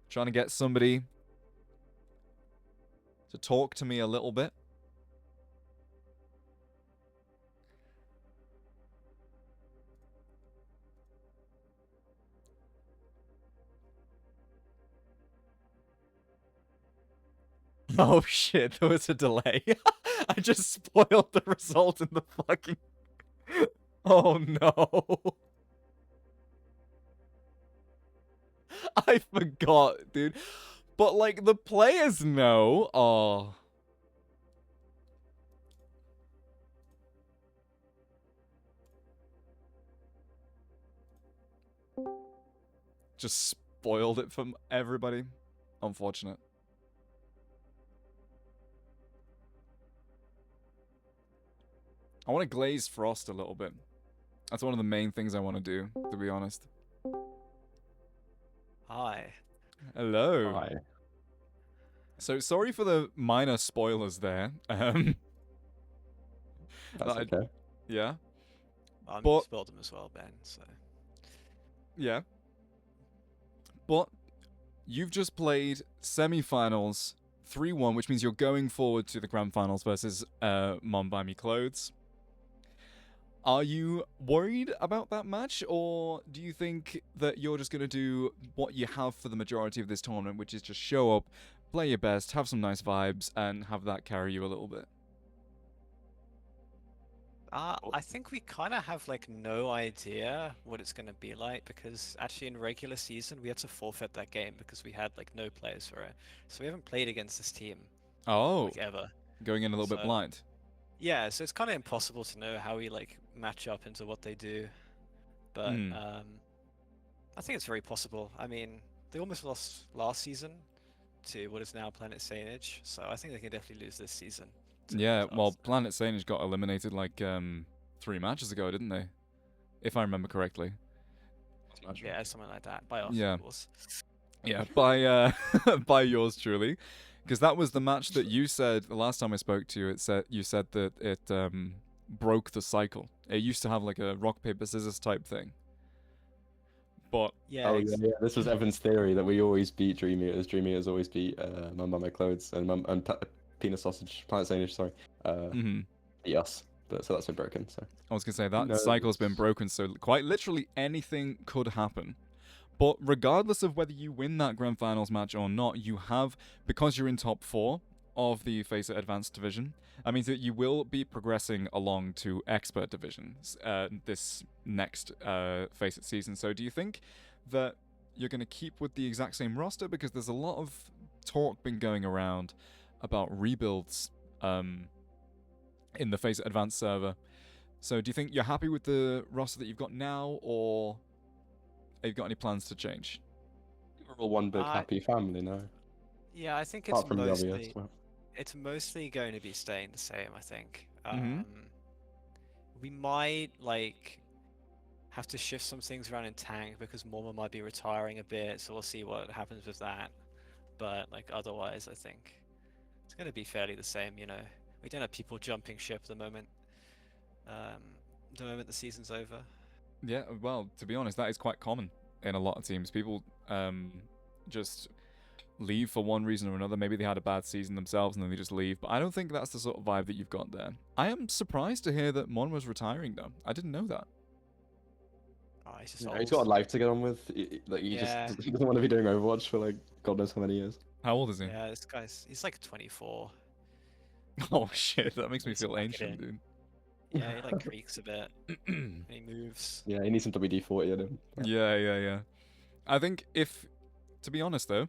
Trying to get somebody to talk to me a little bit. Oh shit, there was a delay. I just spoiled the result in the fucking... Oh no. I forgot, dude. But like, the players know. Oh. Just spoiled it for everybody. Unfortunate. I want to glaze Frost a little bit. That's one of the main things I want to do, to be honest. Hi. Hello. Hi. So sorry for the minor spoilers there. That's that I- okay. yeah, I mean, But- you spoiled them as well, Ben. So yeah. But you've just played semi-finals 3-1, which means you're going forward to the grand finals versus Mom Buy Me Clothes. Are you worried about that match, or do you think that you're just going to do what you have for the majority of this tournament, which is just show up, play your best, have some nice vibes, and have that carry you a little bit? I think we kind of have like no idea what it's going to be like because actually in regular season we had to forfeit that game because we had like no players for it. So we haven't played against this team Oh, like ever. going in a little bit So- blind. Yeah, so it's kind of impossible to know how we like match up into what they do. But Hmm. I think it's very possible. I mean, they almost lost last season to what is now Planet Saneage, so I think they can definitely lose this season. to Yeah, well, Disaster. Planet Saneage got eliminated like 3 matches ago, didn't they? If I remember correctly. Yeah, something like that. By us, Yeah. of course. Yeah, by by yours truly, because that was the match that you said the last time I spoke to you. You said that it broke the cycle. It used to have like a rock paper scissors type thing, but Yeah, Oh yeah, yeah. This was Evan's theory that we always beat Dream Eaters. Dream Eaters always beat Mum Buy My Clothes and Peanut Sausage, Planet Saneage, sorry. mhm. Beat us. But so that's been broken. So I was gonna say that No, cycle's been it's- broken, so quite literally anything could happen. But regardless of whether you win that grand finals match or not, you have, because you're in top 4 of the FaceIt Advanced Division, that means that you will be progressing along to Expert Divisions this next FaceIt season. So do you think that you're going to keep with the exact same roster? Because there's a lot of talk been going around about rebuilds in the FaceIt Advanced server. So do you think you're happy with the roster that you've got now, or have you got any plans to change? we're all one big I- happy family now. yeah, I think Apart from the obvious. mostly Well, it's mostly going to be staying the same. I think. Mhm. We might like have to shift some things around in tank because Morma might be retiring a bit, so we'll see what happens with that. But like otherwise, I think it's going to be fairly the same. You know, we don't have people jumping ship the moment. The moment the season's over. Yeah, well, to be honest, that is quite common in a lot of teams. People just leave for one reason or another. Maybe they had a bad season themselves and then they just leave. But I don't think that's the sort of vibe that you've got there. I am surprised to hear that Mon was retiring, though. I didn't know that. Oh, he's just you know, old. he's got a life to get on with. Like he Yeah. just he doesn't want to be doing Overwatch for like God knows how many years. How old is he? Yeah, this he's like 24. Oh, shit. That makes me He's feel back ancient, in. dude. Yeah, he like creaks a bit. And he moves. Yeah, he needs some WD-40 in him. Yeah. I think to be honest though,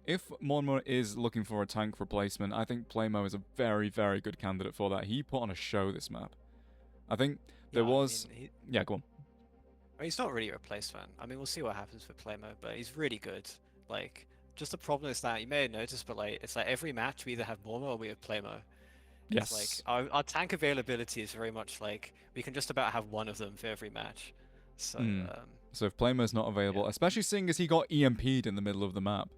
if Monmouth is looking for a tank replacement, I think Playmo is a very, very good candidate for that. He put on a show this map. I think there Yeah, was... I mean, Yeah, go on. well, he's not really a replacement. I mean, we'll see what happens with Playmo, but he's really good. Like, just the problem is that you may have noticed, but like, it's like every match we either have Mormo or we have Playmo. It's Yes. like our tank availability is very much like we can just about have one of them for every match. So So if Playmo's not available, especially seeing as he got EMP'd in the middle of the map.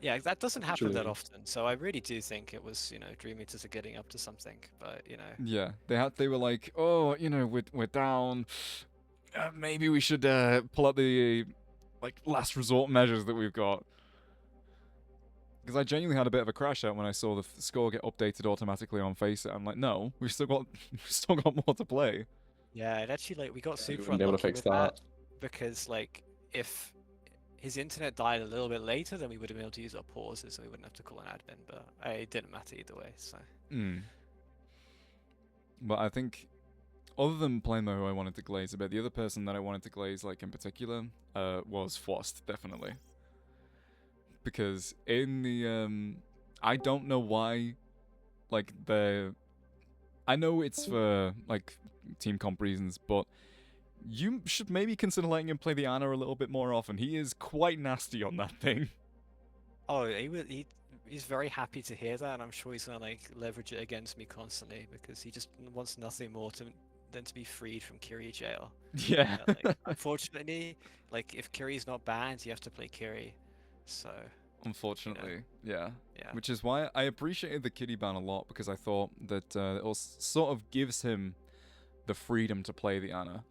yeah, that doesn't happen that Literally. often. So I really do think it was, you know, Dream Eaters are getting up to something. But you know, Yeah, they were like, oh, you know, we're down. Maybe we should pull out the like last resort measures that we've got. Because I genuinely had a bit of a crash out when I saw the score get updated automatically on FaceIt. I'm like, no, we've still got more to play. yeah, it actually like we got we super wouldn't be able to unlucky fix with that. because like if his internet died a little bit later, then we would have been able to use our pauses, and we wouldn't have to call an admin. But it didn't matter either way. So But I think, other than Playmo, who I wanted to glaze a bit, the other person that I wanted to glaze, like in particular, was Fost, definitely. Because in the I don't know why, like I know it's for like team comp reasons, but you should maybe consider letting him play the Ana a little bit more often. He is quite nasty on that thing. oh, he's very happy to hear that, and I'm sure he's gonna like leverage it against me constantly because he just wants nothing more than to be freed from Kiri jail. Yeah. Like, unfortunately, like if Kiri's not banned, you have to play Kiri. So Unfortunately, yeah. yeah. Which is why I appreciated the kiddie ban a lot, because I thought that it sort of gives him the freedom to play the Ana.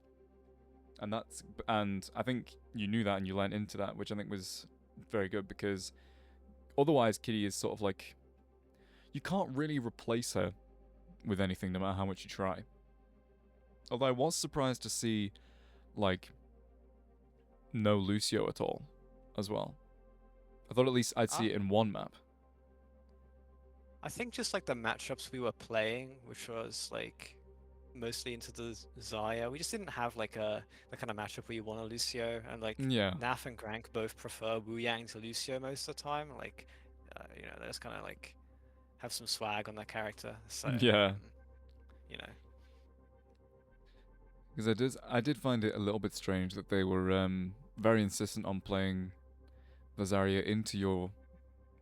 And I think you knew that and you lent into that, which I think was very good, because otherwise Kitty is sort of like, you can't really replace her with anything no matter how much you try. Although I was surprised to see like no Lucio at all as well. I thought at least I'd see it in one map. I think just like the matchups we were playing, which was like mostly into the Zarya, we just didn't have like the kind of matchup where you want a Lucio, and like Yeah. Naf and Grank both prefer Wu Yang to Lucio most of the time. Like, you know, they just kind of like have some swag on their character. So Yeah. you know. Because I did find it a little bit strange that they were very insistent on playing the Zarya into your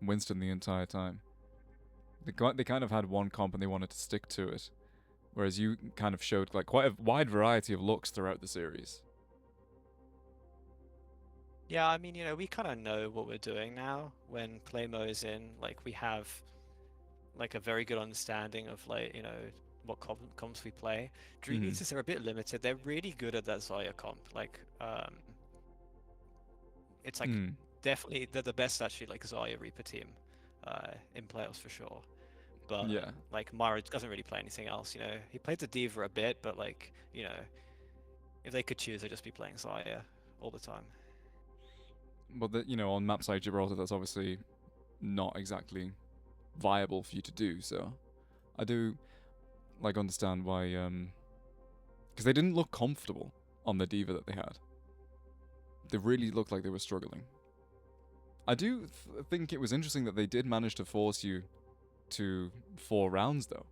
Winston the entire time. They kind of had one comp and they wanted to stick to it, whereas you kind of showed like quite a wide variety of looks throughout the series. Yeah, I mean, you know, we kind of know what we're doing now. When Playmo is in, like, we have like a very good understanding of like, you know, what comps we play. Dream Eaters are a bit limited. They're really good at that Zarya comp. Like, it's like definitely they're the best actually, like Zarya Reaper team, in playoffs for sure. But Yeah. like Mara doesn't really play anything else. You know, he played the Diva a bit, but like, you know, if they could choose, they'd just be playing Zarya all the time. But you know, on maps like Gibraltar, that's obviously not exactly viable for you to do. So I do like understand why, because they didn't look comfortable on the Diva that they had. They really looked like they were struggling. I do think it was interesting that they did manage to force you to 4 rounds, though.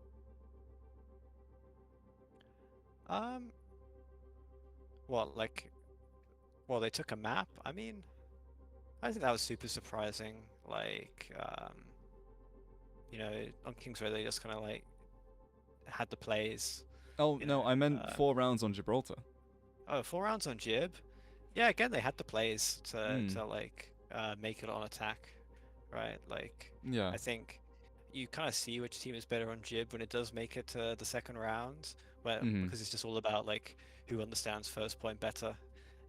What, like, well, they took a map? I mean, I think that was super surprising. Like, you know, on King's Road, they just kind of like had the plays. Oh, You no, know, I meant 4 rounds on Gibraltar. Oh, 4 rounds on Jib? Yeah, again, they had the plays to Hmm. like make it on attack, right? Like, Yeah. I think you kind of see which team is better on Jib when it does make it to the second round, where because it's just all about like who understands first point better,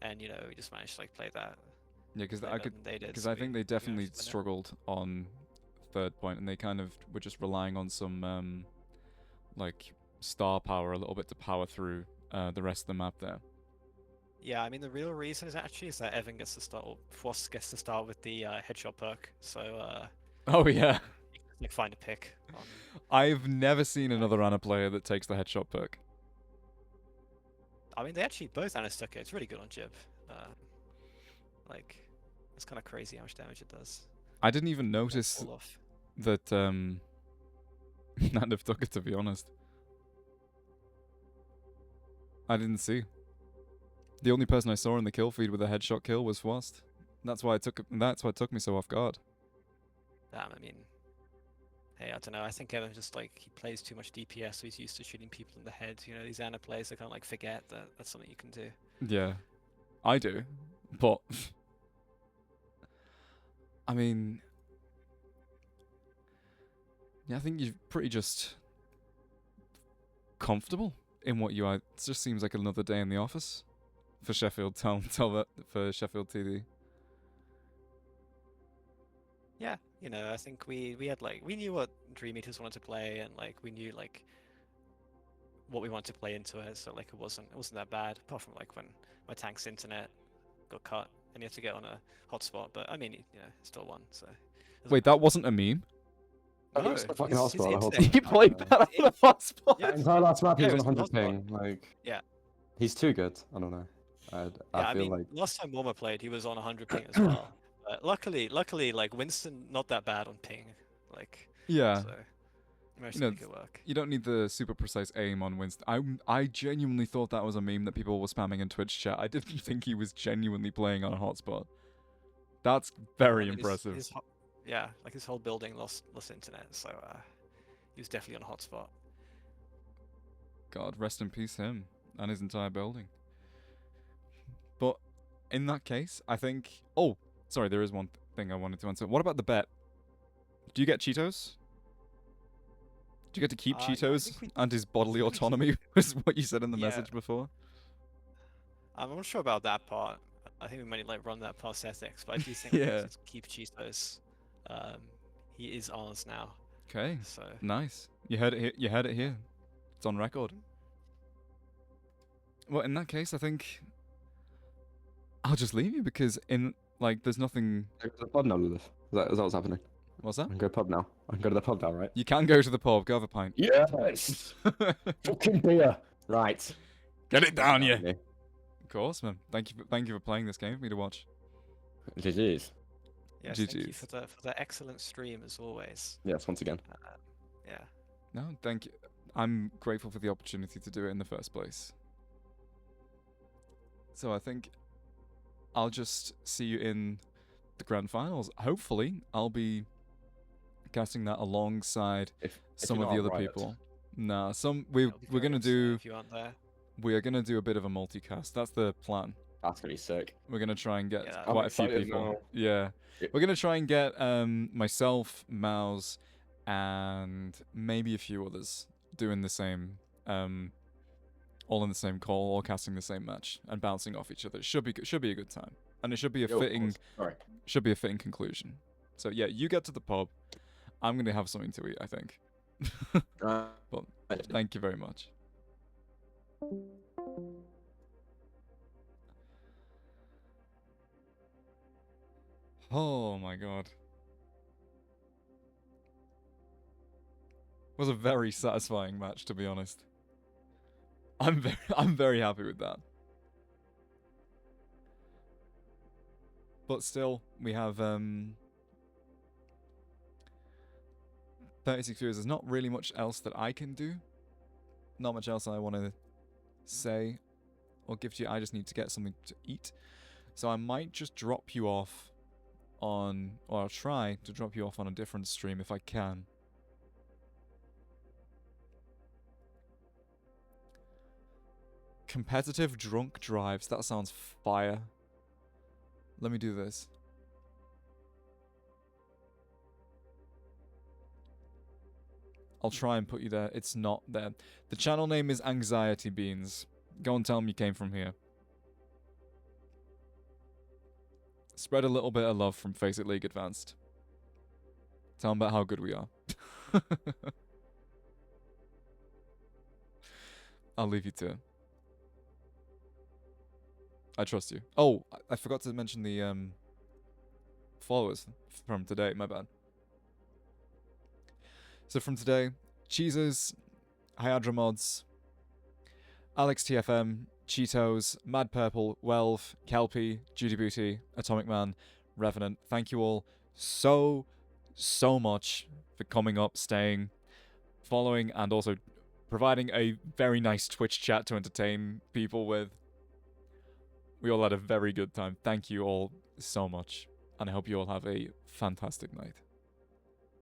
and you know we just managed to like play that. Yeah, because way I better could, than they did, because so I think they we definitely managed to win it. struggled on third point, and they kind of were just relying on some like star power a little bit to power through the rest of the map there. Yeah, I mean the real reason is actually that Evan gets to start, or Frost gets to start with the headshot perk. So Oh yeah, you can like find a pick on. I've never seen another Ana player that takes the headshot perk. I mean, they actually both Anas took it. It's really good on Jib. Like, it's kind of crazy how much damage it does. I didn't even Won't notice fall off. that Nanav took it, to be honest. I didn't see. The only person I saw in the kill feed with a headshot kill was Fwast. That's why it took me so off guard. Damn, I mean, hey, I don't know. I think Evan just like he plays too much DPS, so he's used to shooting people in the head. You know, these Ana players, they kind of like forget that that's something you can do. Yeah, I do, but I mean, yeah, I think you're pretty just comfortable in what you are. It just seems like another day in the office for Sheffield. Tell that for Sheffield TD. Yeah, you know, I think we had like we knew what Dream Eaters wanted to play, and like we knew like what we wanted to play into it, so like it wasn't that bad, apart from like when my tank's internet got cut and you had to get on a hotspot. But I mean, you know, still won. So Wait, that wasn't a meme. Oh, he no, was the fucking his hotspot the whole internet- time. He played that on the hotspot. Yeah, The entire last map, he Yeah, was it on was 100 the hotspot. ping. Like, Yeah. he's too good. I don't know. Yeah, I I feel mean, like last time Warmer played, he was on 100 ping as well. But luckily, like Winston, not that bad on ping. Like, Yeah. so he managed You to know, make it work. You don't need the super precise aim on Winston. I genuinely thought that was a meme that people were spamming in Twitch chat. I didn't think he was genuinely playing on a hotspot. That's very I mean, impressive. Yeah, like his whole building lost internet, so he was definitely on a hotspot. God, rest in peace him and his entire building. But in that case, I think... Oh, sorry, there is one thing I wanted to answer. What about the bet? Do you get Cheetos? Do you get to keep Yeah, I Cheetos think we- and his bodily autonomy? Was what you said in the Yeah. message before. I'm not sure about that part. I think we might like run that past ethics, but I do think Yeah. we should keep Cheetos. He is ours now, Okay, so nice. You heard it here. You heard it here. It's on record. Well, in that case, I think I'll just leave you because there's nothing. Go to the pub now, Lilith. Is that what's happening? What's I that? can go pub now. I can go to the pub now, right? You can go to the pub. Go have a pint. Yes! Fucking beer! Right. Get it down, yeah. Okay. Of course, man. Thank you for playing this game for me to watch. GG's. yes, thank you GG's. for the excellent stream as always. Yes, once again. Yeah. No, thank you. I'm grateful for the opportunity to do it in the first place. So I think I'll just see you in the grand finals. Hopefully, I'll be casting that alongside If some you're of the not other Riot. people. Nah, That'll be we're very gonna upsetting do if you aren't there. a bit of a multicast. That's the plan. That's gonna be sick. We're gonna try and get Yeah. I'm quite a few excited people. now. Yeah. Yeah. We're gonna try and get myself, Mouse, and maybe a few others doing the same, all in the same call, all casting the same match and bouncing off each other. It should be a good time, and it should be a Yo, fitting Alright. conclusion. So yeah, you get to the pub. I'm gonna have something to eat, I think. But thank you very much. Oh my god. Was a very satisfying match, to be honest. I'm very happy with that. But still, we have 36 viewers. There's not really much else that I can do. Not much else I want to say or give to you. I just need to get something to eat. So I might just drop you off on, or I'll try to drop you off on a different stream if I can. Competitive drunk drives. That sounds fire. Let me do this. I'll try and put you there. It's not there. The channel name is Anxiety Beans. Go and tell them you came from here. Spread a little bit of love from FaceIt League Advanced. Tell them about how good we are. I'll leave you to it. I trust you. Oh, I forgot to mention the followers from today. My bad. So from today, Cheeses, Hyadra Mods, Alex TFM, Cheetos, Mad Purple, Welv, Kelpie, Judy Booty, Atomic Man, Revenant. Thank you all so much for coming up, staying, following, and also providing a very nice Twitch chat to entertain people with. We all had a very good time. Thank you all so much, and I hope you all have a fantastic night.